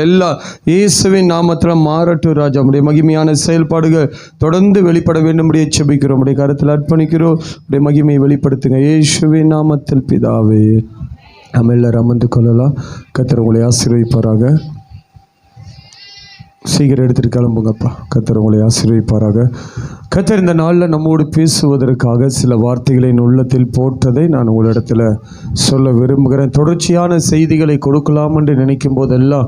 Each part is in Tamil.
எல்லாம் இயேசுவின் நாமத்தில் மாறட்டும் ராஜா. உடைய மகிமையான செயல்பாடுகள் தொடர்ந்து வெளிப்பட வேண்டும். செபிக்கிறோம், உடைய கருத்தில் அர்ப்பணிக்கிறோம். உடைய மகிமையை வெளிப்படுத்துங்க இயேசுவின் நாமத்தில் பிதாவே. நம்ம எல்லாரும் அமர்ந்து கொள்ளலாம். கர்த்தர் உங்களை ஆசீர்வதிப்பாராக. சீக்கிரம் எடுத்துகிட்டு கிளம்புங்கப்பா. கர்த்தர் உங்களை ஆசீர்வதிப்பாராக. கர்த்தர் இந்த நாளில் நம்மோடு பேசுவதற்காக சில வார்த்தைகளை என் உள்ளத்தில் போட்டதை நான் உங்களிடத்தில் சொல்ல விரும்புகிறேன். தொடர்ச்சியான செய்திகளை கொடுக்கலாம் என்று நினைக்கும் போதெல்லாம்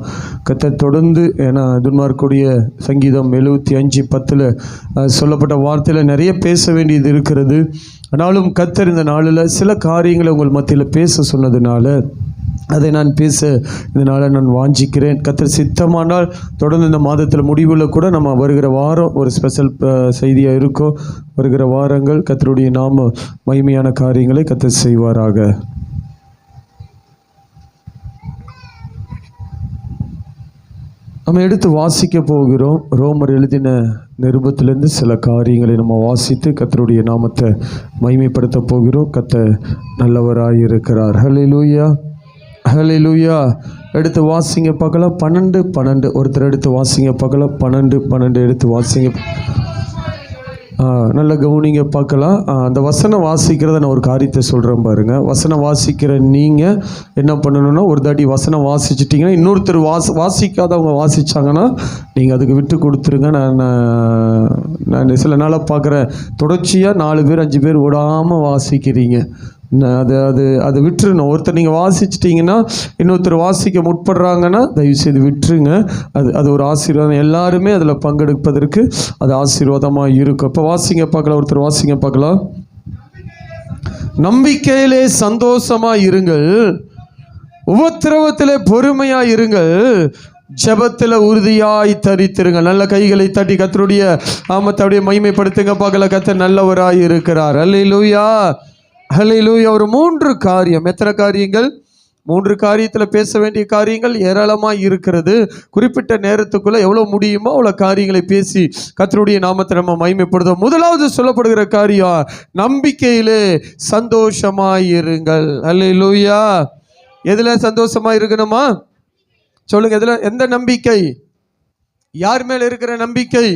கர்த்தர் தொடர்ந்து, ஏன்னா துன்மார்க்குடைய சங்கீதம் 75:10 சொல்லப்பட்ட வார்த்தையில் நிறைய பேச வேண்டியது இருக்கிறது. ஆனாலும் கர்த்தர் இந்த நாளில் சில காரியங்களை உங்கள் மத்தியில் பேச சொன்னதுனால அதை நான் பேச இதனால் நான் வாஞ்சிக்கிறேன். கர்த்தர் சித்தமானால் தொடர்ந்து இந்த மாதத்தில் முடிவில் கூட நம்ம வருகிற வாரம் ஒரு ஸ்பெஷல் செய்தியாக இருக்கும். வருகிற வாரங்கள் கர்த்தருடைய நாம மகிமையான காரியங்களை கர்த்தர் செய்வாராக. நம்ம எடுத்து வாசிக்க போகிறோம். ரோமர் எழுதின நிருபத்திலிருந்து சில காரியங்களை நம்ம வாசித்து கர்த்தருடைய நாமத்தை மகிமைப்படுத்த போகிறோம். கர்த்தர் நல்லவராய் இருக்கிறார். ஹல்லேலூயா, ஹல்லேலூயா. எடுத்து வாசிங்க பார்க்கலாம். 12 ஒருத்தர் எடுத்து வாசிங்க பார்க்கலாம். 12 எடுத்து வாசிங்க. நல்ல கவனிங்க பார்க்கலாம். அந்த வசனம் வாசிக்கிறத நான் ஒரு காரியத்தை சொல்கிறேன் பாருங்கள். வசனம் வாசிக்கிற நீங்கள் என்ன பண்ணணுன்னா, ஒரு தாட்டி வசனம் வாசிச்சிட்டிங்கன்னா இன்னொருத்தர் வாசிக்காதவங்க வாசித்தாங்கன்னா நீங்கள் அதுக்கு விட்டு கொடுத்துருங்க. நான் சில நாளாக பார்க்குறேன், தொடர்ச்சியாக 4 பேர் 5 பேர் விடாமல் வாசிக்கிறீங்க. அது விட்டுருணும். ஒருத்தர் நீங்கள் வாசிச்சிட்டிங்கன்னா இன்னொருத்தர் வாசிக்க முற்படுறாங்கன்னா தயவுசெய்து விட்டுருங்க. அது ஒரு ஆசீர்வாதம். எல்லாருமே அதில் பங்கெடுப்பதற்கு அது ஆசீர்வாதமாக இருக்கும். இப்போ வாசிங்க பார்க்கலாம். ஒருத்தர் வாசிங்க பார்க்கலாம். நம்பிக்கையிலே சந்தோஷமாக இருங்கள், உபத்திரவத்திலே பொறுமையாக இருங்கள், ஜெபத்தில் உறுதியாய் தரித்திருங்கள். நல்ல கைகளை தட்டி கர்த்தருடைய நாமத்தை அப்படியே மகிமைப்படுத்துங்க பார்க்கல. கர்த்தர் நல்லவராய் இருக்கிறார். அல்லேலூயா, ஹல்லேலூயா. ஒரு 3 காரியம். எத்தனை காரியங்கள்? 3 காரியத்தில் பேச வேண்டிய காரியங்கள் ஏராளமாக இருக்கிறது. குறிப்பிட்ட நேரத்துக்குள்ளே எவ்வளோ முடியுமோ அவ்வளோ காரியங்களை பேசி கர்த்தருடைய நாமத்தை நம்ம மகிமைப்படுத்தும். முதலாவது சொல்லப்படுகிற காரியம், நம்பிக்கையிலே சந்தோஷமாயிருங்கள். அல்லேலூயா. எதில் சந்தோஷமாக இருக்கணுமா சொல்லுங்க. எதில்? எந்த நம்பிக்கை? யார் மேலே இருக்கிற நம்பிக்கை?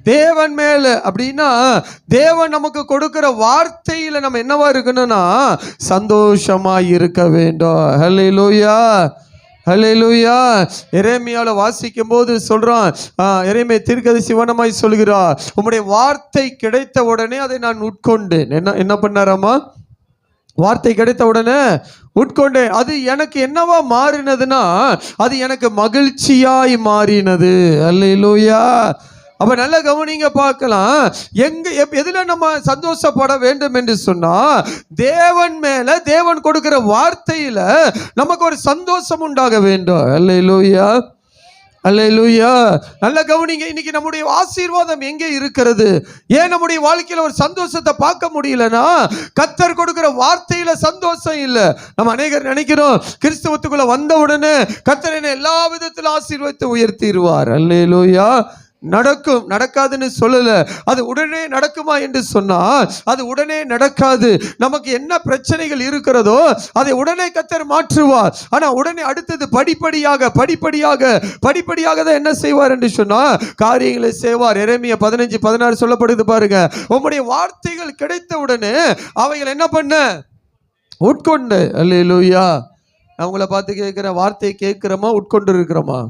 தேவன் மேல. அப்படின்னா தேவன் நமக்கு கொடுக்கிற வார்த்தையில நம்ம என்னவா இருக்கணும்னா சந்தோஷமா இருக்க வேண்டும். ஹல்லேலூயா, ஹல்லேலூயா. எரேமியால வாசிக்கும் போது சொல்றான், எரேமியா தீர்க்கதரிசி வனமாய் சொல்கிறார், உம்முடைய வார்த்தை கிடைத்த உடனே அதை நான் உட்கொண்டேன். என்ன பண்ணாராமா? வார்த்தை கிடைத்த உடனே உட்கொண்டேன். அது எனக்கு என்னவா மாறினதுன்னா அது எனக்கு மகிழ்ச்சியாய் மாறினது. அல்லேலூயா. அப்ப நல்ல கவனிங்க பார்க்கலாம். எதுல நம்ம சந்தோஷப்பட வேண்டும் என்று சொன்னா, தேவன் மேல, தேவன் கொடுக்கிற வார்த்தையில நமக்கு ஒரு சந்தோஷம் உண்டாக வேண்டும். அல்லேலூயா, அல்லேலூயா. நல்ல கவனிங்க. இன்னைக்கு நம்முடைய ஆசீர்வாதம் எங்கே இருக்கிறது? ஏன் நம்முடைய வாழ்க்கையில ஒரு சந்தோஷத்தை பார்க்க முடியலன்னா, கர்த்தர் கொடுக்கிற வார்த்தையில சந்தோஷம் இல்லை. நம்ம அநேகர் நினைக்கிறோம், கிறிஸ்தவத்துக்குள்ள வந்த உடனே கர்த்தர் என்னை எல்லா விதத்திலும் ஆசீர்வதித்து உயர்த்திடுவார். அல்லேலூயா. நடக்கும், நடக்காதுன்னு சொல்லல. அது உடனே நடக்குமா என்று சொன்னால் அது உடனே நடக்காது. நமக்கு என்ன பிரச்சனைகள் இருக்கிறதோ அதை உடனே கர்த்தர் மாற்றுவார். ஆனா உடனே அடுத்தது படிப்படியாக தான் என்ன செய்வார் என்று சொன்னா காரியங்களை செய்வார். எரேமியா 15:16 சொல்லப்படுது பாருங்க. உம்முடைய வார்த்தைகள் கிடைத்த உடனே அவைகள் என்ன பண்ண? உட்கொண்டு. அல்லேலூயா. நான் உங்களை பார்த்து கேட்கிறேன், வார்த்தையை கேட்கிறோமா உட்கொண்டு இருக்கிறோமா?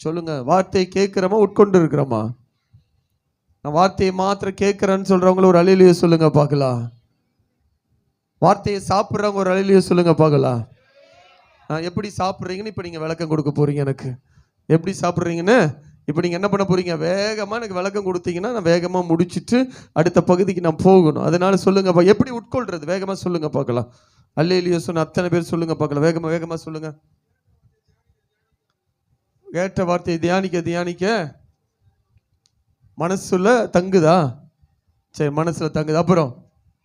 சொல்லுங்க. வார்த்தையை கேட்கிறோமா உட்கொண்டு இருக்கிறோமா? நான் வார்த்தையை மாத்திரம் கேட்கிறேன்னு சொல்றவங்கள ஒரு அல்லேலூயா சொல்லுங்க பார்க்கலாம். வார்த்தையை சாப்பிட்றவங்க ஒரு அல்லேலூயா சொல்லுங்க பார்க்கலாம். எப்படி சாப்பிட்றீங்கன்னு இப்போ நீங்கள் விளக்கம் கொடுக்க போறீங்க. எனக்கு எப்படி சாப்பிட்றீங்கன்னு இப்போ நீங்கள் என்ன பண்ண போறீங்க? வேகமாக எனக்கு விளக்கம் கொடுத்தீங்கன்னா நான் வேகமாக முடிச்சுட்டு அடுத்த பகுதிக்கு நான் போகணும். அதனால சொல்லுங்க, எப்படி உட்கொள்றது? வேகமாக சொல்லுங்க பார்க்கலாம். அல்லேலூயா சொன்ன அத்தனை பேர் சொல்லுங்க பார்க்கலாம். வேகமாக சொல்லுங்க. கேட்ட வார்த்தையை தியானிக்க மனசுல தங்குதா? சரி, மனசுல தங்குது. அப்புறம்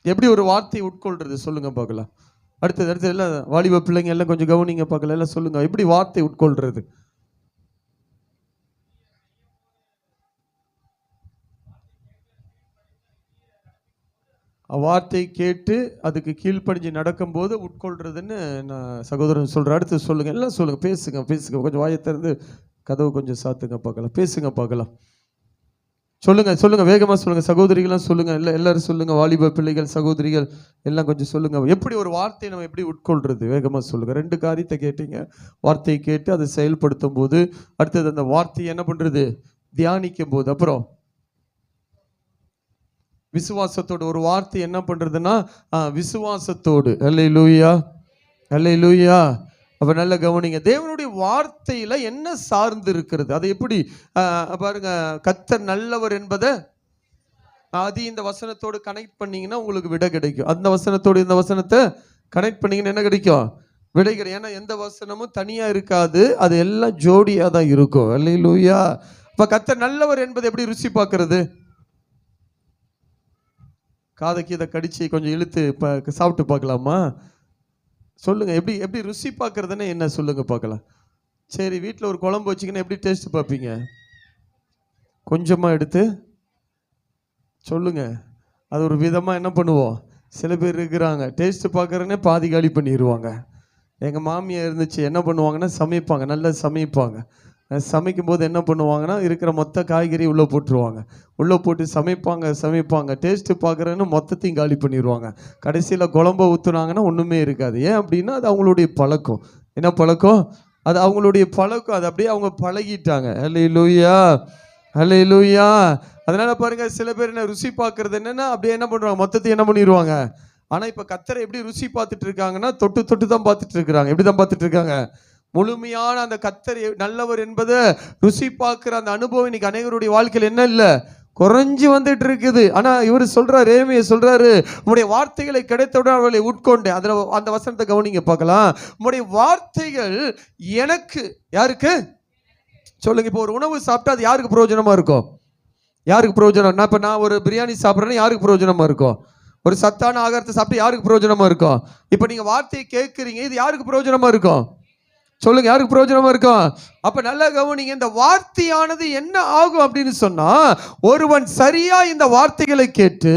எப்படி ஒரு வார்த்தையை உட்கொள்றது சொல்லுங்க பார்க்கலாம். அடுத்தது எல்லாம் வாலிப பிள்ளைங்க எல்லாம் கொஞ்சம் கவனிங்க பார்க்கலாம். எல்லாம் சொல்லுங்க, எப்படி வார்த்தை உட்கொள்றது? வார்த்தை கேட்டு அதுக்கு கீழ்ப்படிஞ்சு நடக்கும்போது உட்கொள்றதுன்னு நான் சகோதரன் சொல்கிறேன். அடுத்து சொல்லுங்கள், எல்லாம் சொல்லுங்கள், பேசுங்க பேசுங்க, கொஞ்சம் வாயை திறந்து கதவு கொஞ்சம் சாத்துங்க பார்க்கலாம், பேசுங்க பார்க்கலாம். சொல்லுங்கள் சொல்லுங்கள், வேகமாக சொல்லுங்கள் சகோதரிகள்லாம் சொல்லுங்கள், எல்லாரும் சொல்லுங்கள், வாலிப பிள்ளைகள் சகோதரிகள் எல்லாம் கொஞ்சம் சொல்லுங்கள். எப்படி ஒரு வார்த்தையை நம்ம எப்படி உட்கொள்றது, வேகமாக சொல்லுங்கள். 2 காரியத்தை கேட்டீங்க. வார்த்தையை கேட்டு அதை செயல்படுத்தும் போது, அடுத்தது அந்த வார்த்தையை என்ன பண்ணுறது, தியானிக்கும் போது, அப்புறம் விசுவாசத்தோடு. ஒரு வார்த்தை என்ன பண்ணுறதுன்னா விசுவாசத்தோடு. அல்லேலூயா அல்லேலூயா. அப்போ நல்ல கவனிங்க, தேவனுடைய வார்த்தையில் என்ன சார்ந்து இருக்கிறது, அதை எப்படி பாருங்க. கர்த்தர் நல்லவர் என்பதை இந்த வசனத்தோடு கனெக்ட் பண்ணீங்கன்னா உங்களுக்கு விடை கிடைக்கும். அந்த வசனத்தோடு இந்த வசனத்தை கனெக்ட் பண்ணீங்கன்னா என்ன கிடைக்கும், விடை கிடைக்கும். ஏன்னா எந்த வசனமும் தனியாக இருக்காது, அது எல்லாம் ஜோடியாக தான் இருக்கும். அல்லேலூயா. இப்போ கர்த்தர் நல்லவர் என்பதை எப்படி ருசி பார்க்கறது, காதைக்கு இதை கடிச்சு கொஞ்சம் இழுத்து சாப்பிட்டு பார்க்கலாமா, சொல்லுங்க. எப்படி எப்படி ருசி பார்க்கறதுன்னு என்ன சொல்லுங்க பார்க்கலாம். சரி, வீட்டில் ஒரு குழம்பு வச்சிங்கன்னா எப்படி டேஸ்ட் பார்ப்பீங்க, கொஞ்சமாக எடுத்து சொல்லுங்க. அது ஒரு விதமாக என்ன பண்ணுவோம், சில பேர் இருக்கிறாங்க டேஸ்ட் பார்க்குறேன்னே பாதி காலி பண்ணிடுவாங்க. எங்கள் மாமியார் இருந்துச்சு, என்ன பண்ணுவாங்கன்னா சமைப்பாங்க, நல்லா சமைப்பாங்க. சமைக்கும் போது என்ன பண்ணுவாங்கன்னா இருக்கிற மொத்த காய்கறி உள்ளே போட்டுருவாங்க, உள்ளே போட்டு சமைப்பாங்க. டேஸ்ட்டு பார்க்குறேன்னு மொத்தத்தையும் காலி பண்ணிடுவாங்க. கடைசியில் குழம்ப ஊற்றுனாங்கன்னா ஒன்றுமே இருக்காது. ஏன் அப்படின்னா அது அவங்களுடைய பழக்கம். என்ன பழக்கம், அது அவங்களுடைய பழக்கம், அது அப்படியே அவங்க பழகிட்டாங்க. அல்லேலூயா அல்லேலூயா. அதனால் பாருங்கள், சில பேர் என்ன ருசி பார்க்குறது என்னென்னா அப்படியே என்ன பண்ணுவாங்க, மொத்தத்தையும் என்ன பண்ணிடுவாங்க. ஆனால் இப்போ கர்த்தரை எப்படி ருசி பார்த்துட்டு இருக்காங்கன்னா தொட்டு தான் பார்த்துட்டு இருக்கிறாங்க. எப்படி தான் பார்த்துட்டு இருக்காங்க, முழுமையான அந்த கர்த்தர் நல்லவர் என்பதை ருசி பார்க்குற அந்த அனுபவம் இன்னைக்கு அநேகருடைய வாழ்க்கையில் என்ன இல்லை, குறைஞ்சி வந்துட்டு இருக்குது. ஆனால் இவர் சொல்றாரு, ஏமையை சொல்றாரு, உங்களுடைய வார்த்தைகளை கிடைத்தவுடன் அவர்களை உட்கொண்டேன். அதில் அந்த வசனத்தை கவனிங்க பார்க்கலாம். உங்களுடைய வார்த்தைகள் எனக்கு, யாருக்கு சொல்லுங்க. இப்போ ஒரு உணவு சாப்பிட்டா அது யாருக்கு பிரயோஜனமா இருக்கும், யாருக்கு பிரயோஜனம். நான் இப்போ ஒரு பிரியாணி சாப்பிட்றேன்னா யாருக்கு பிரயோஜனமா இருக்கும், ஒரு சத்தான ஆகாரத்தை சாப்பிட்டு யாருக்கு பிரயோஜனமா இருக்கும். இப்போ நீங்கள் வார்த்தையை கேட்குறீங்க, இது யாருக்கு பிரயோஜனமா இருக்கும் சொல்லுங்க, யாருக்கு பிரயோஜனமா இருக்கும். அப்ப நல்லா கவனிங்க, இந்த வார்த்தையானது என்ன ஆகும் அப்படின்னு சொன்னா, ஒருவன் சரியா இந்த வார்த்தைகளை கேட்டு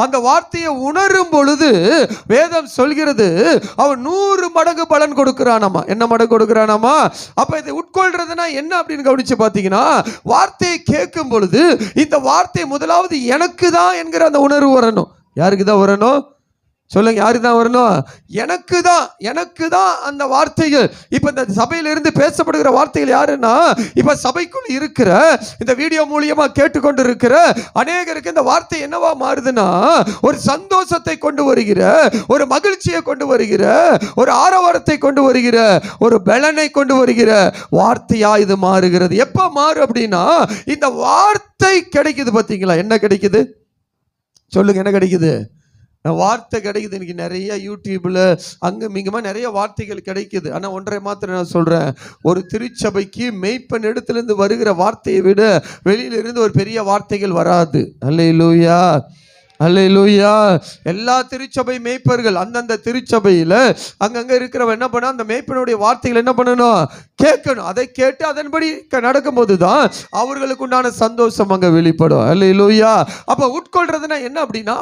அந்த வார்த்தையை உணரும் பொழுது வேதம் சொல்கிறது அவன் 100 மடங்கு பலன் கொடுக்கிறானாமா. என்ன மடங்கு கொடுக்கிறானாமா. அப்ப இதை உட்கொள்றதுனா என்ன அப்படின்னு கவனிச்சு பார்த்தீங்கன்னா, வார்த்தையை கேட்கும் பொழுது இந்த வார்த்தை முதலாவது எனக்கு தான் என்கிற அந்த உணர்வு வரணும். யாருக்கு தான் வரணும் சொல்லுங்க, யாருக்கு தான் வரணும், எனக்கு தான் அந்த வார்த்தைகள். இப்ப இந்த சபையிலிருந்து பேசப்படுகிற வார்த்தைகள் யாருன்னா, இப்ப சபைக்குள் இருக்கிற இந்த வீடியோ மூலியமா கேட்டுக்கொண்டு இருக்கிற அநேகருக்கு இந்த வார்த்தை என்னவா மாறுதுன்னா, ஒரு சந்தோஷத்தை கொண்டு வருகிற, ஒரு மகிழ்ச்சியை கொண்டு வருகிற, ஒரு ஆரவாரத்தை கொண்டு வருகிற, ஒரு பலனை கொண்டு வருகிற வார்த்தையா இது மாறுகிறது. எப்ப மாறு அப்படின்னா, இந்த வார்த்தை கிடைக்குது. பார்த்தீங்களா, என்ன கிடைக்குது சொல்லுங்க, என்ன கிடைக்குது, வார்த்தை கிடைக்குது. இன்னைக்கு நிறைய யூடியூப்ல அங்க மிகமா நிறைய வார்த்தைகள் கிடைக்குது. ஆனா ஒன்றை மாத்திரம் நான் சொல்றேன், ஒரு திருச்சபைக்கு மெய்ப்பன் இடத்திலிருந்து வருகிற வார்த்தையை விட வெளியிலிருந்து ஒரு பெரிய வார்த்தைகள் வராது. அல்லேலூயா அல்லேலூயா. எல்லா திருச்சபை மேய்ப்பர்கள் அந்தந்த திருச்சபையில அங்கங்க இருக்கிறவன் என்ன பண்ணா, அந்த மேய்ப்பனுடைய வார்த்தைகள் என்ன பண்ணணும், கேட்கணும். அதை கேட்டு அதன்படி நடக்கும் போதுதான் அவர்களுக்கு உண்டான சந்தோஷம் அங்க வெளிப்படும். அல்லேலூயா. அப்ப உட்கொள்றதுன்னா என்ன அப்படின்னா,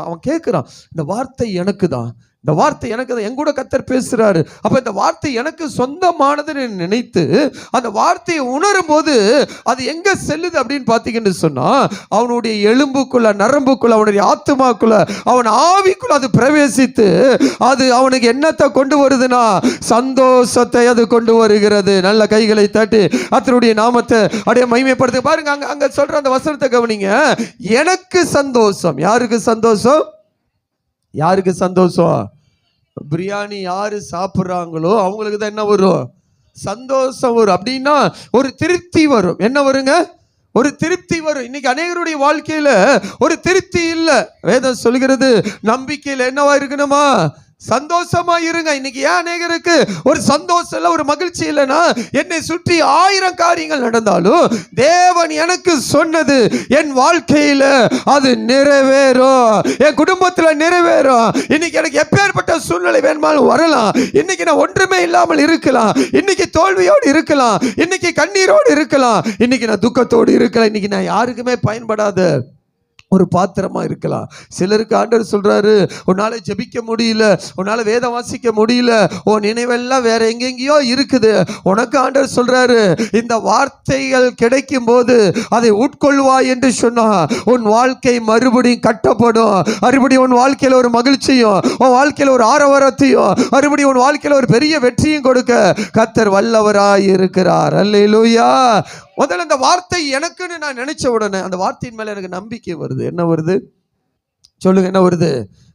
அவன் கேட்கிறான், இந்த வார்த்தை எனக்கு தான், இந்த வார்த்தை எனக்கு தான், என் கூட கர்த்தர் பேசுறாரு. அப்ப இந்த வார்த்தை எனக்கு சொந்தமானதுன்னு நினைத்து அந்த வார்த்தையை உணரும் போது அது எங்க செல்லுது அப்படின்னு பார்த்தீங்கன்னு சொன்னா, அவனுடைய எலும்புக்குள்ள, நரம்புக்குள்ள, அவனுடைய ஆத்துமாக்குள்ள, அவன் ஆவிக்குள்ள அது பிரவேசித்து அது அவனுக்கு என்னத்தை கொண்டு வருதுன்னா, சந்தோஷத்தை அது கொண்டு வருகிறது. நல்ல கைகளை தட்டி கர்த்தருடைய நாமத்தை அப்படியே மகிமைப்படுத்து. பாருங்க, அங்க சொல்ற அந்த வசனத்தை கவனிங்க. எனக்கு சந்தோஷம். யாருக்கு சந்தோஷம், யாருக்கு சந்தோஷம், பிரியாணி யாரு சாப்பிட்றாங்களோ அவங்களுக்கு தான் என்ன வரும், சந்தோஷம் வரும். அப்படின்னா ஒரு திருப்தி வரும். என்ன வருங்க, ஒரு திருப்தி வரும். இன்னைக்கு அநேகருடைய வாழ்க்கையில ஒரு திருப்தி இல்லை. வேதம் சொல்கிறது நம்பிக்கையில் என்னவா இருக்கணுமா, சந்தோஷமா இருங்க. இன்னைக்கு ஏன் அநேகருக்கு ஒரு சந்தோஷம் இல்லை, ஒரு மகிழ்ச்சி இல்லைன்னா, என்னை சுற்றி 1000 காரியங்கள் நடந்தாலும் தேவன் எனக்கு சொன்னது என் வாழ்க்கையில அது நிறைவேறும், என் குடும்பத்தில் நிறைவேறும். இன்னைக்கு எனக்கு எப்பேற்பட்ட சூழ்நிலை வேணுமாலும் வரலாம். இன்னைக்கு நான் ஒன்றுமே இல்லாமல் இருக்கலாம், இன்னைக்கு தோல்வியோடு இருக்கலாம், இன்னைக்கு கண்ணீரோடு இருக்கலாம், இன்னைக்கு நான் துக்கத்தோடு இருக்கலாம், இன்னைக்கு நான் யாருக்குமே பயன்படாத ஒரு பாத்திரமா இருக்கலாம். சிலருக்கு ஆண்டவர் சொல்றாரு, உன்னால ஜெபிக்க முடியல, உன்னால வேதம் வாசிக்க முடியல, உன் நினைவெல்லாம் வேற எங்கெங்கயோ இருக்குது. உனக்கு ஆண்டவர் சொல்றாரு, இந்த வார்த்தைகள் கிடைக்கும் போது அதை உட்கொள்வாய் என்று சொன்னா உன் வாழ்க்கை மறுபடியும் கட்டப்படும். மறுபடியும் உன் வாழ்க்கையில ஒரு மகிழ்ச்சியும், உன் வாழ்க்கையில ஒரு ஆரவாரத்தையும், மறுபடியும் உன் வாழ்க்கையில ஒரு பெரிய வெற்றியும் கொடுக்க கர்த்தர் வல்லவராய் இருக்கிறார். அல்லேலூயா. முதல்ல அந்த வார்த்தை எனக்குன்னு நான் நினைச்ச உடனே அந்த வார்த்தையின் மேல எனக்கு நம்பிக்கை வருது. என்ன வருது சொல்லுங்க, என்ன வருது?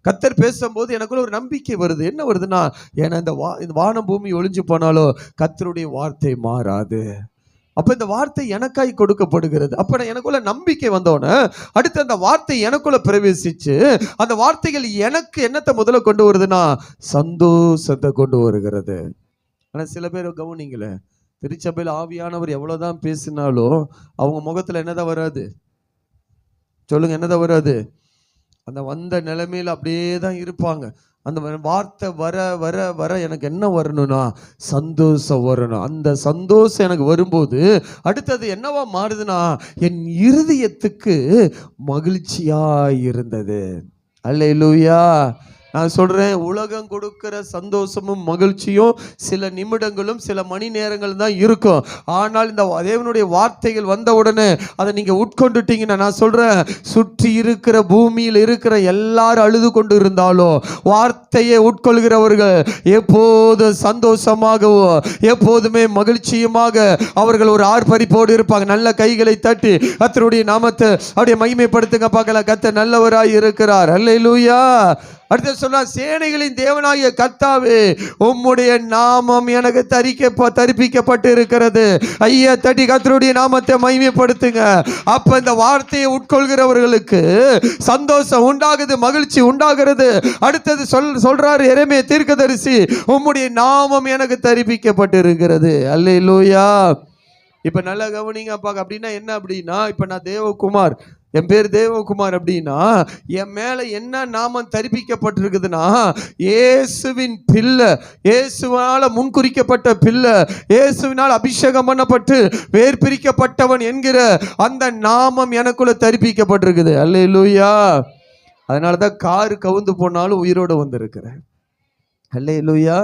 கர்த்தர் பேசும்போது எனக்குள்ள ஒரு நம்பிக்கை வருது. என்ன வருதுன்னா, ஏன்னா இந்த வானம் பூமி ஒளிஞ்சு போனாலும் கர்த்தருடைய வார்த்தை மாறாது. அப்ப இந்த வார்த்தை எனக்காய் கொடுக்கப்படுகிறது. அப்ப எனக்குள்ள நம்பிக்கை வந்தோடனே அடுத்து அந்த வார்த்தை எனக்குள்ள பிரவேசிச்சு அந்த வார்த்தைகள் எனக்கு என்னத்தை முதல்ல கொண்டு வருதுன்னா சந்தோஷத்தை கொண்டு வருகிறது. ஆனா சில பேர் கவனிங்களே, திருச்சபையில் ஆவியானவர் எவ்வளவுதான் பேசினாலும் அவங்க முகத்துல என்னதான் வராது சொல்லுங்க, என்னதான் வராது? அந்த வந்த நிலைமையில அப்படியே தான் இருப்பாங்க. அந்த வார்த்தை வர வர வர எனக்கு என்ன வரணும்னா சந்தோஷம் வரணும். அந்த சந்தோஷம் எனக்கு வரும்போது அடுத்தது என்னவா மாறுதுன்னா என் இருதயத்துக்கு மகிழ்ச்சியா இருந்தது. அல்லேலூயா. நான் சொல்றேன், உலகம் கொடுக்கிற சந்தோஷமும் மகிழ்ச்சியும் சில நிமிடங்களும் சில மணி நேரங்கள் தான் இருக்கும். ஆனால் இந்த தேவனுடைய வார்த்தைகள் வந்த உடனே அதை நீங்க உட்கொண்டுட்டீங்கன்னா, நான் சொல்றேன், சுற்றி இருக்கிற பூமியில் இருக்கிற எல்லாரும் அழுது கொண்டு இருந்தாலும் வார்த்தையை உட்கொள்கிறவர்கள் எப்போது சந்தோஷமாகவும் எப்போதுமே மகிழ்ச்சியுமாக அவர்கள் ஒரு ஆர்ப்பரிப்போடு இருப்பாங்க. நல்ல கைகளை தட்டி கர்த்தருடைய நாமத்தை அப்படியே மகிமைப்படுத்துங்க பார்க்கலாம். கர்த்தர் நல்லவராய் இருக்கிறார். அல்லேலூயா. அடுத்து சொன்னா, சேனைகளின் தேவனாகிய கர்த்தாவே உம்முடைய நாமம் எனக்கு தரிப்பிக்கப்பட்டு இருக்கிறது. ஐயா தட்டி கர்த்தருடைய நாமத்தை மகிமைப்படுத்துங்க. அப்ப இந்த வார்த்தையை உட்கொள்கிறவர்களுக்கு சந்தோஷம் உண்டாகுது, மகிழ்ச்சி உண்டாகிறது. அடுத்தது சொல்றாரு எரேமியா தீர்க்கதரிசி, உம்முடைய நாமம் எனக்கு தரிப்பிக்கப்பட்டு இருக்கிறது. அல்லேலூயா. இப்ப நல்லா கவனிங்க அப்பாங்க. அப்படின்னா என்ன? அப்படின்னா இப்ப நான் தேவகுமார், என் பேர் தேவகுமார் அப்படின்னா என் மேல என்ன நாமம் தரிப்பிக்கப்பட்டிருக்குதுன்னா இயேசுவின் பிள்ளை, இயேசுவால முன்குறிக்கப்பட்ட பிள்ளை, இயேசுவினால் அபிஷேகம் பண்ணப்பட்டு வேர் பிரிக்கப்பட்டவன் என்கிற அந்த நாமம் எனக்குள்ள தரிப்பிக்கப்பட்டிருக்குது. அல்லேலூயா. அதனாலதான் காரு கவுந்து போனாலும் உயிரோட வந்திருக்கிறேன். அல்லேலூயா.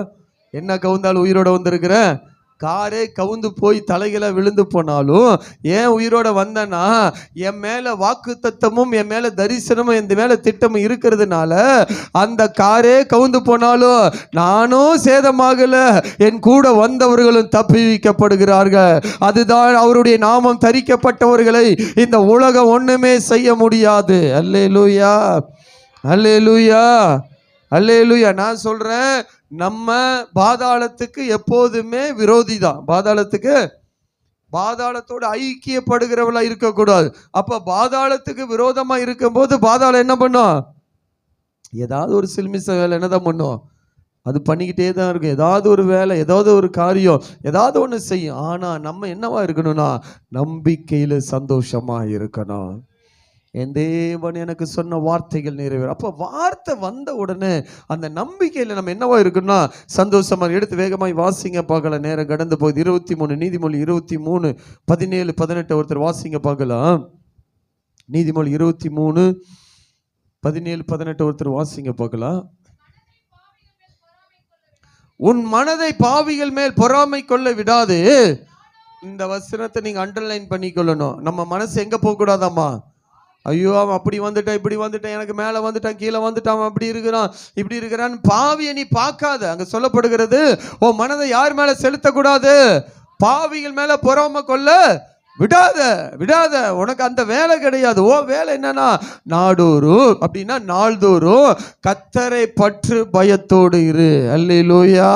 என்ன கவுந்தாலும் உயிரோட வந்திருக்கிறேன். காரே கவுந்து போய் தலைகளை விழுந்து போனாலும் ஏன் உயிரோட வந்தேன்னா என் மேல வாக்கு தத்தமும் என் மேல தரிசனமும் என் மேல திட்டமும் இருக்கிறதுனால அந்த காரே கவுந்து போனாலும் நானும் சேதமாகல, என் கூட வந்தவர்களும் தப்புவிக்கப்படுகிறார்கள். அதுதான் அவருடைய நாமம் தரிக்கப்பட்டவர்களை இந்த உலகம் ஒண்ணுமே செய்ய முடியாது. அல்லேலூயா. அல்லேலூயா. அல்லேலூயா. நான் சொல்றேன், நம்ம பாதாளத்துக்கு எப்போதுமே விரோதி தான். பாதாளத்தோடு ஐக்கியப்படுகிறவளா இருக்கக்கூடாது. அப்ப பாதாளத்துக்கு விரோதமா இருக்கும் போது பாதாளம் என்ன பண்ணும்? ஏதாவது ஒரு சில்மிச வேலை என்னதான் பண்ணும்? அது பண்ணிக்கிட்டே தான் இருக்கும். ஏதாவது ஒரு வேலை, ஏதாவது ஒரு காரியம், ஏதாவது ஒன்று செய்யும். ஆனா நம்ம என்னவா இருக்கணும்னா நம்பிக்கையில சந்தோஷமா இருக்கணும். என் தேவன் எனக்கு சொன்ன வார்த்தைகள் நிறைவேறும். அப்போ வார்த்தை வந்த உடனே அந்த நம்பிக்கையில் நம்ம என்னவா இருக்குன்னா சந்தோஷமா. எடுத்து வேகமாய் வாசிங்க பார்க்கலாம், நேரம் கடந்து போகுது. 23 நீதிமொழி 23 17 18 ஒருத்தர் வாசிங்க பார்க்கலாம். நீதிமொழி 23 17 18 ஒருத்தர் வாசிங்க பார்க்கலாம். உன் மனதை பாவிகள் மேல் பொறாமை கொள்ள விடாது. இந்த வசனத்தை நீங்க அண்டர்லைன் பண்ணிக்கொள்ளணும். நம்ம மனசு எங்க போக கூடாதாமா? ஐயோ அவன் அப்படி வந்துட்டான், இப்படி வந்துட்டான், எனக்கு மேலே வந்துட்டான், கீழே வந்துட்டான், அவன் அப்படி இருக்கிறான், இப்படி இருக்கிறான்னு பாவியை நீ பார்க்காத. அங்க சொல்லப்படுகிறது, ஓ மனதை யார் மேல செலுத்தக்கூடாது? பாவிகள் மேல பொறாமை கொள்ள விடாத. உனக்கு அந்த வேலை கிடையாது. ஓ வேலை என்னன்னா நாடோறும், அப்படின்னா நாள்தோறும் கர்த்தரை பற்று பயத்தோடு இரு. அல்லேலூயா.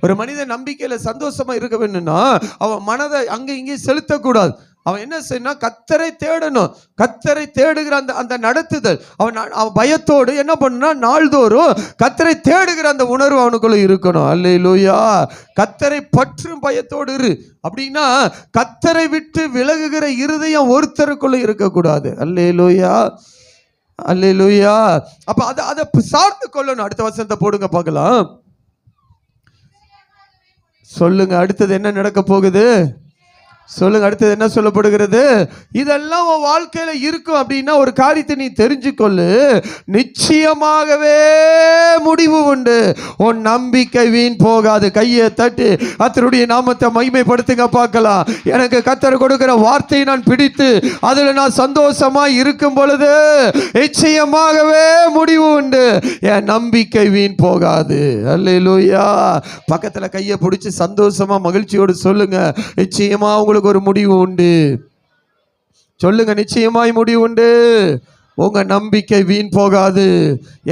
ஒரு மனிதன் நம்பிக்கையில சந்தோஷமா இருக்க வேணும்னா அவன் மனதை அங்க இங்கேயும் செலுத்தக்கூடாது. அவன் என்ன செய்யணும்? கர்த்தரை தேடணும். கர்த்தரை தேடுகிற அந்த நடத்துதல் அவன் பயத்தோடு என்ன பண்ணுனா நாள்தோறும் கர்த்தரை தேடுகிற அந்த உணர்வு அவனுக்குள்ள இருக்கணும். அல்லேலூயா. கர்த்தரை பற்றும் பயத்தோடு இரு. அப்படின்னா கர்த்தரை விட்டு விலகுகிற இருதயம் ஒருத்தருக்குள்ள இருக்கக்கூடாது. அல்லேலூயா. அல்லேலூயா. அப்ப அதை சார்ந்து கொள்ளணும். அடுத்த வசனத்தை போடுங்க பார்க்கலாம். சொல்லுங்க, அடுத்தது என்ன நடக்க போகுது? சொல்லுங்க, அடுத்தது என்ன சொல்லப்படுகிறது? இதெல்லாம் உன் வாழ்க்கையில இருக்கும் அப்படின்னா ஒரு காரியத்தை நீ தெரிஞ்சுக்கொள்ளு, நிச்சயமாகவே முடிவு உண்டு. உன் நம்பிக்கை வீண் போகாது. கையை தட்டி கர்த்தருடைய நாமத்தை மகிமைப்படுத்துங்க பார்க்கலாம். எனக்கு கர்த்தர் கொடுக்கிற வார்த்தையை நான் பிடித்து அதுல நான் சந்தோஷமா இருக்கும் பொழுது நிச்சயமாகவே முடிவு உண்டு. என் நம்பிக்கை வீண் போகாது. அல்லேலூயா. பக்கத்துல கையை பிடிச்சி சந்தோஷமா மகிழ்ச்சியோடு சொல்லுங்க, நிச்சயமா உங்களுக்கு ஒரு முடிவு உண்டு. சொல்லுங்க, நிச்சயமாய் முடிவு உண்டு. உங்க நம்பிக்கை வீண் போகாது.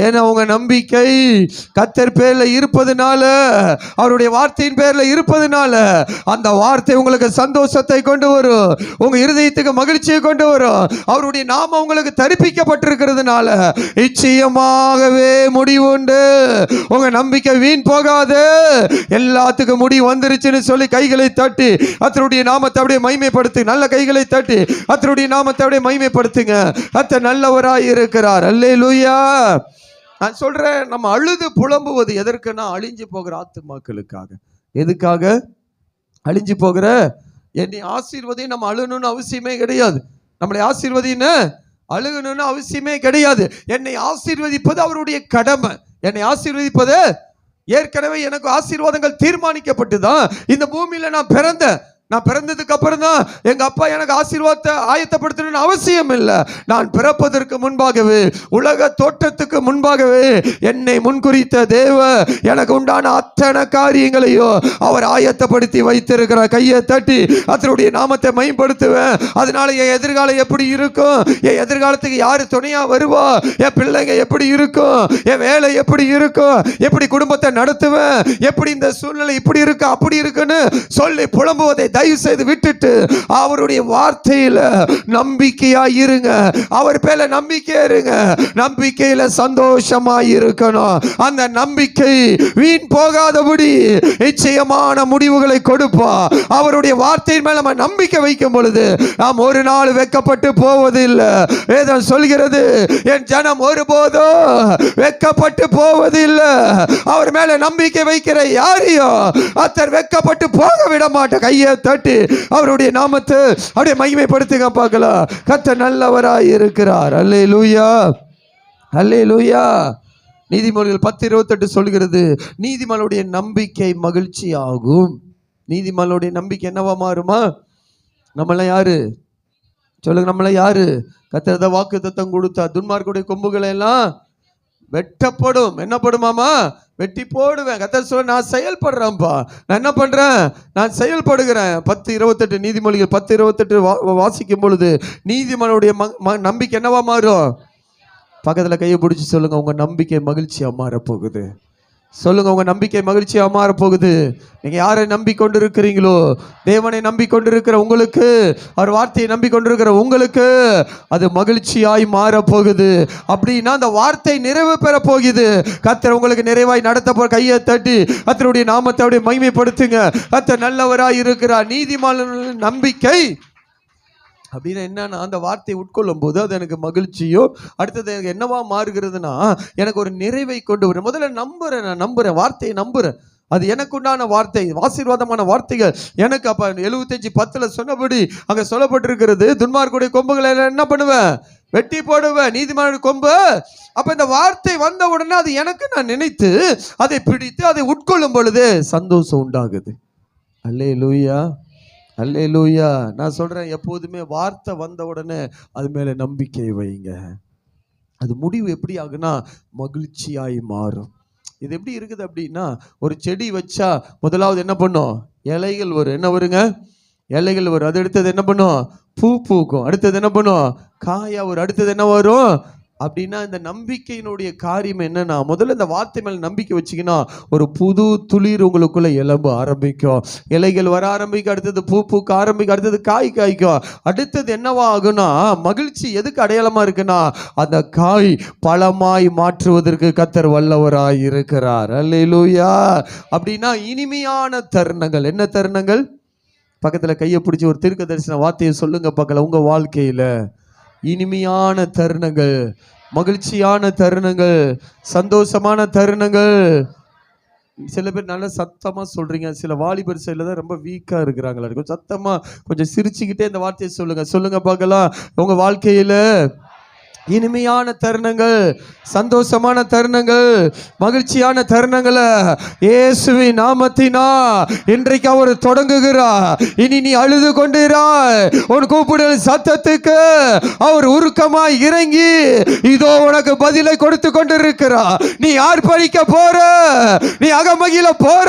ஏன்னா உங்க நம்பிக்கை கர்த்தர் பேர்ல இருப்பதுனால, அவருடைய வார்த்தையின் பேர்ல இருப்பதுனால அந்த வார்த்தை உங்களுக்கு சந்தோஷத்தை கொண்டு வரும், உங்க இருதயத்துக்கு மகிழ்ச்சியை கொண்டு வரும். அவருடைய நாமம் உங்களுக்கு தரிப்பிக்கப்பட்டிருக்கிறதுனால நிச்சயமாகவே முடிவு உண்டு. உங்க நம்பிக்கை வீண் போகாது. எல்லாத்துக்கும் முடிவு வந்துருச்சுன்னு சொல்லி கைகளை தட்டி கர்த்தருடைய நாமத்தை அப்படியே மகிமைப்படுத்து. நல்ல கைகளை தட்டி கர்த்தருடைய நாமத்தை அப்படியே மகிமைப்படுத்துங்க. கர்த்தர் நல்லவராய் இருக்கிறார். அல்லேலூயா. நான் சொல்றேன், நம்ம அழுது புலம்புவது எதற்குன்னா அழிஞ்சு போகிற ஆத்துமாக்களுக்காக. எதுக்காக? அழிஞ்சு போகிற என்னை ஆசீர்வதியும் நம்ம அழுகணும்னு அவசியமே கிடையாது. நம்மளை ஆசீர்வதின்னு அழுகணும்னு அவசியமே கிடையாது. என்னை ஆசீர்வதிப்பது அவருடைய கடமை. என்னை ஆசீர்வதிப்பது ஏற்கனவே எனக்கு ஆசீர்வாதங்கள் தீர்மானிக்கப்பட்டுதான் இந்த பூமியில நான் பிறந்தேன். நான் பிறந்ததுக்கு அப்புறம் தான் எங்க அப்பா எனக்கு ஆசீர்வாதத்தை ஆயத்தப்படுத்தணும்னு அவசியம் இல்லை. நான் பிறப்பதற்கு முன்பாகவே, உலக தோற்றத்துக்கு முன்பாகவே என்னை முன்குறித்த தேவ எனக்கு உண்டான அத்தனை காரியங்களையும் அவர் ஆயத்தப்படுத்தி வைத்திருக்கிற. கையை தட்டி கர்த்தருடைய நாமத்தை மேம்படுத்துவேன். அதனால என் எதிர்காலம் எப்படி இருக்கும், என் எதிர்காலத்துக்கு யாரு துணையா வருவா, என் பிள்ளைங்க எப்படி இருக்கும், என் வேலை எப்படி இருக்கும், எப்படி குடும்பத்தை நடத்துவேன், எப்படி இந்த சூழ்நிலை இப்படி இருக்கு அப்படி இருக்குன்னு சொல்லி புலம்புவதை தயவு செய்து விட்டுட்டு அவருடைய வார்த்தையில நம்பிக்கையா இருங்க. அவர் பேர்ல நம்பிக்கை இருங்க. நம்பிக்கையில சந்தோஷமா இருக்கணும். அந்த நம்பிக்கை வீண் போகாதபடி நிச்சயமான முடிவுகளை கொடுப்பா. அவருடைய வார்த்தையின் மேல நம்ம நம்பிக்கை வைக்கும் பொழுது நாம் ஒரு நாள் வெட்கப்பட்டு போவதில்லை. வேதம் சொல்கிறது, என் ஜனம் ஒருபோதும் வெட்கப்பட்டு போவதில்லை. அவர் மேல நம்பிக்கை வைக்கிற யாரையும் கர்த்தர் வெட்கப்பட்டு போக விட மாட்டார். கையை தட்டி அவருடைய நாமத்தை அப்படியே மகிமைப்படுத்துங்க பார்க்கலாம். கர்த்தர் நல்லவராய் இருக்கிறார். அல்லேலூயா, அல்லேலூயா. நீதிமொழிகள் 10:28 சொல்கிறது, நீதிமானுடைய நம்பிக்கை மகிழ்ச்சி ஆகும். நீதிமானுடைய நம்பிக்கை என்னவா மாறுமா? நம்மள யாரு சொல்லுங்க, நம்மள யாரு? கர்த்தர் வாக்குத்தத்தம் கொடுத்தா துன்மார்க்குடைய கொம்புகளை எல்லாம் வெட்டப்படும். என்னப்படுமாமா? வெட்டி போடுவேன். கர்த்தர் சொல்ல, நான் செயல்படுறேன்ப்பா. நான் என்ன பண்றேன்? நான் செயல்படுகிறேன். 10:28 நீதிமொழிகள் 10:28 வாசிக்கும் பொழுது நீதிமானுடைய நம்பிக்கை என்னவா மாறும்? பக்கத்துல கையை பிடிச்சி சொல்லுங்க, உங்க நம்பிக்கை மகிழ்ச்சியா மாறப்போகுது. சொல்லுங்க, உங்க நம்பிக்கை மகிழ்ச்சியா மாறப்போகுது. நீங்க யாரை நம்பிக்கொண்டிருக்கிறீங்களோ, தேவனை நம்பிக்கொண்டிருக்கிற உங்களுக்கு, அவர் வார்த்தையை நம்பிக்கொண்டிருக்கிற உங்களுக்கு அது மகிழ்ச்சியாய் மாறப்போகுது. அப்படின்னா அந்த வார்த்தை நிறைவு பெற போகுது. கர்த்தர் உங்களுக்கு நிறைவாய் நடத்த போற. கையை தட்டி கர்த்தருடைய நாமத்தை அப்படியே மகிமைப்படுத்துங்க. கர்த்தர் நல்லவராய் இருக்கிறார். நீதிமான நம்பிக்கை அப்படின்னா என்னன்னா, அந்த வார்த்தையை உட்கொள்ளும் போது அது எனக்கு மகிழ்ச்சியோ, அடுத்தது எனக்கு என்னவா மாறுகிறதுனா எனக்கு ஒரு நிறைவை கொண்டு வரும். முதல்ல நம்புறேன், நான் நம்புறேன், வார்த்தையை நம்புறேன். அது எனக்கு உண்டான வார்த்தை, ஆசீர்வாதமான வார்த்தைகள் எனக்கு. அப்ப 75:10 சொன்னபடி அங்க சொல்லப்பட்டிருக்கிறது, துன்மார்க்குடைய கொம்புகளை என்ன பண்ணுவேன்? வெட்டி போடுவேன். நீதிமானுடைய கொம்பு. அப்ப இந்த வார்த்தை வந்த உடனே அது எனக்கு நான் நினைத்து அதை பிடித்து அதை உட்கொள்ளும் பொழுது சந்தோஷம் உண்டாகுது. அல்லேலூயா, அல்லேலூயா. நான் சொல்றேன், எப்போதுமே வார்த்தை வந்த உடனே அது மேல நம்பிக்கை வைங்க. அது முடிவு எப்படி ஆகுனா மகிழ்ச்சியாய் மாறும். இது எப்படி இருக்குது அப்படின்னா, ஒரு செடி வச்சா முதலாவது என்ன பண்ணும்? இலைகள் வரும். என்ன வருங்க? இலைகள் வரும். அது அடுத்தது என்ன பண்ணும்? பூ பூக்கும். அடுத்தது என்ன பண்ணும்? காயா வரும். அடுத்தது என்ன வரும்? அப்படின்னா இந்த நம்பிக்கையினுடைய காரியம் என்னன்னா, முதல்ல இந்த வார்த்தை மேல நம்பிக்கை வச்சிங்கன்னா ஒரு புது துளிர் உங்களுக்குள்ள எலும்ப ஆரம்பிக்கும். இலைகள் வர ஆரம்பிக்கும். அடுத்தது பூ பூக்க ஆரம்பிக்கும். அடுத்தது காய் காய்க்கும். அடுத்தது என்னவா ஆகுனா மகிழ்ச்சி. எதுக்கு அடையாளமா இருக்குன்னா, அந்த காய் பழமாய் மாற்றுவதற்கு கர்த்தர் வல்லவராய் இருக்கிறார். அல்லேலூயா. அப்படின்னா இனிமையான தருணங்கள். என்ன தருணங்கள்? பக்கத்துல கையை பிடிச்சி ஒரு தீர்க்க தரிசன வார்த்தையை சொல்லுங்க பார்க்கலாம். உங்க வாழ்க்கையில இனிமையான தருணங்கள், மகிழ்ச்சியான தருணங்கள், சந்தோஷமான தருணங்கள் சில பேர் நல்லா சத்தமா சொல்றீங்க, சில வாலிபர் சைடுல தான் ரொம்ப வீக்கா இருக்கிறாங்களா, கொஞ்சம் சத்தமா கொஞ்சம் சிரிச்சுக்கிட்டே இந்த வார்த்தையை சொல்லுங்க. சொல்லுங்க பார்க்கலாம். உங்க வாழ்க்கையில இனிமையான தருணங்கள், சந்தோஷமான தருணங்கள், மகிழ்ச்சியான தருணங்களை இயேசுவின் நாமத்தினா இன்றைக்கு அவர் தொடங்குகிறார். இனி நீ அழுது கொண்டிராய். உன் கூப்பிடல் சத்தத்துக்கு அவர் உருக்கமாய் இறங்கி இதோ உனக்கு பதிலை கொடுத்து கொண்டிருக்கிறார். நீ ஆர்ப்பரிக்க போற, நீ அகமகிழ போற,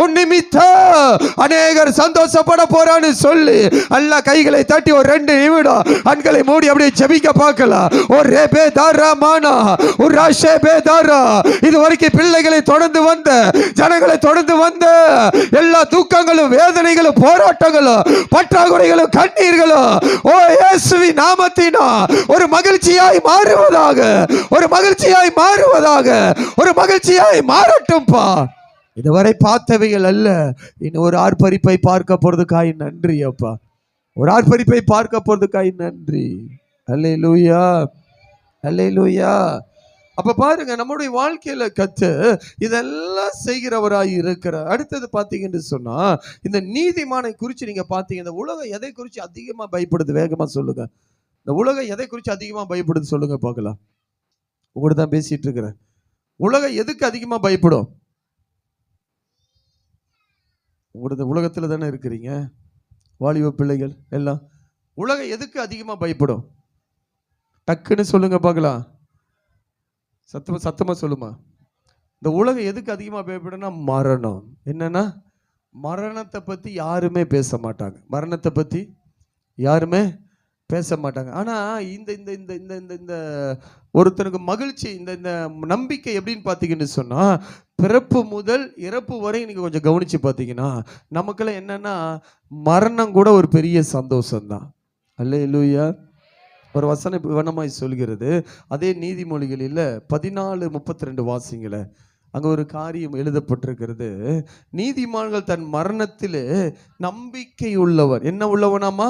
உன் நிமித்தம் அநேகர் சந்தோஷப்பட போறான்னு சொல்லி அல்ல கைகளை தட்டி ஒரு 2 நிமிடம் கண்களை மூடி அப்படியே ஜெபிக்க பார்க்கலாம். இதுவரைக்கும் பிள்ளைகளை தொடர்ந்து வந்த, ஜனங்களை தொடர்ந்து வந்த எல்லா துக்கங்களும், வேதனைகளும், போராட்டங்களும், பற்றாக்குறைகளும், கண்ணீர்களும் ஓ இயேசுவின் நாமத்தினா ஒரு மகிழ்ச்சியாய் மாறுவதாக, ஒரு மகிழ்ச்சியாய் மாறுவதாக, ஒரு மகிழ்ச்சியாய் மாறட்டும்பா. இதுவரை பார்த்தவைகள் அல்ல, இன்னும் ஒரு ஆர்ப்பரிப்பை பார்க்க போறதுக்காய் நன்றி அப்பா. ஒரு ஆர்ப்பரிப்பை பார்க்க போறதுக்காய் நன்றி. அல்லேலூயா, அல்லேலூயா. அப்ப பாருங்க, நம்முடைய வாழ்க்கையில இதெல்லாம் செய்கிறவராய் இருக்கிறார். அடுத்தது பாத்தீங்கன்னு சொன்னா, இந்த நீதிமானை குறிச்சு நீங்க பாத்தீங்க, இந்த உலகம் எதை குறிச்சு அதிகமா பயப்படுது? வேகமா சொல்லுங்க. இந்த உலகம் எதை குறிச்சு அதிகமா பயப்படுது? சொல்லுங்க பார்க்கலாம். உங்கள்கிட்ட தான் பேசிட்டு இருக்கிறேன். உலகம் எதுக்கு அதிகமா பயப்படும்? உங்களோட உலகத்துல தானே இருக்கிறீங்க, வாலிப பிள்ளைகள் எல்லாம். உலகம் எதுக்கு அதிகமா பயப்படும்? டக்குன்னு சொல்லுங்க பார்க்கலாம். சத்தமா சொல்லுமா. இந்த உலகம் எதுக்கு அதிகமா பயப்படும்னா மரணம். என்னன்னா, மரணத்தை பத்தி யாருமே பேச மாட்டாங்க. மரணத்தை பத்தி யாருமே பேச மாட்டாங்க. ஆனா இந்த இந்த இந்த இந்த இந்த இந்த ஒருத்தனுக்கு மகிழ்ச்சி, இந்த இந்த நம்பிக்கை எப்படின்னு பார்த்தீங்கன்னு சொன்னா, பிறப்பு முதல் இறப்பு வரை நீங்க கொஞ்சம் கவனிச்சு பார்த்தீங்கன்னா, நமக்கெல்லாம் என்னன்னா மரணம் கூட ஒரு பெரிய சந்தோஷம்தான். அல்லேலூயா. ஒரு வசனம் விவனமாய் சொல்கிறது. அதே நீதிமொழிகளில் 14:32 வாசிங்கள. அங்க ஒரு காரியம் எழுதப்பட்டிருக்கிறது. நீதிமான்கள் தன் மரணத்திலே நம்பிக்கை உள்ளவர். என்ன உள்ளவனாமா?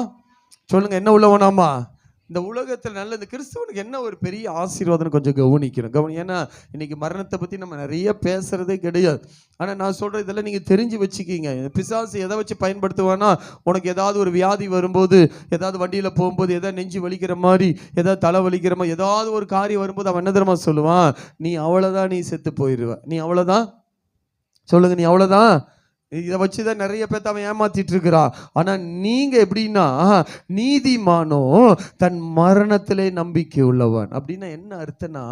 சொல்லுங்க, என்ன உள்ளவனாமா? இந்த உலகத்தில் நல்ல இந்த கிறிஸ்துவனுக்கு என்ன ஒரு பெரிய ஆசீர்வாதம் கொஞ்சம் கவனிக்கணும். ஏன்னா இன்னைக்கு மரணத்தை பற்றி நம்ம நிறைய பேசுறதே கிடையாது. ஆனால் நான் சொல்கிறேன், இதெல்லாம் நீங்கள் தெரிஞ்சு வச்சுக்கிங்க. பிசாசு எதை வச்சு பயன்படுத்துவானா, உனக்கு ஏதாவது ஒரு வியாதி வரும்போது, ஏதாவது வண்டியில் போகும்போது, எதாவது நெஞ்சு வலிக்கிற மாதிரி, ஏதாவது தலை வலிக்கிற மாதிரி, ஏதாவது ஒரு காரியம் வரும்போது அவன் என்ன தெரியுமா சொல்லுவான்? நீ அவ்வளோதான், நீ செத்து போயிடுவ, நீ அவ்வளோதான். சொல்லுங்க, நீ அவ்வளோதான். இதை வச்சுதான் நிறைய பேர்த்த அவன் ஏமாத்திட்டு இருக்கிறான். ஆனா நீங்க எப்படின்னா, நீதிமானோ தன் மரணத்திலே நம்பிக்கை உள்ளவன். அப்படின்னா என்ன அர்த்தம்னா,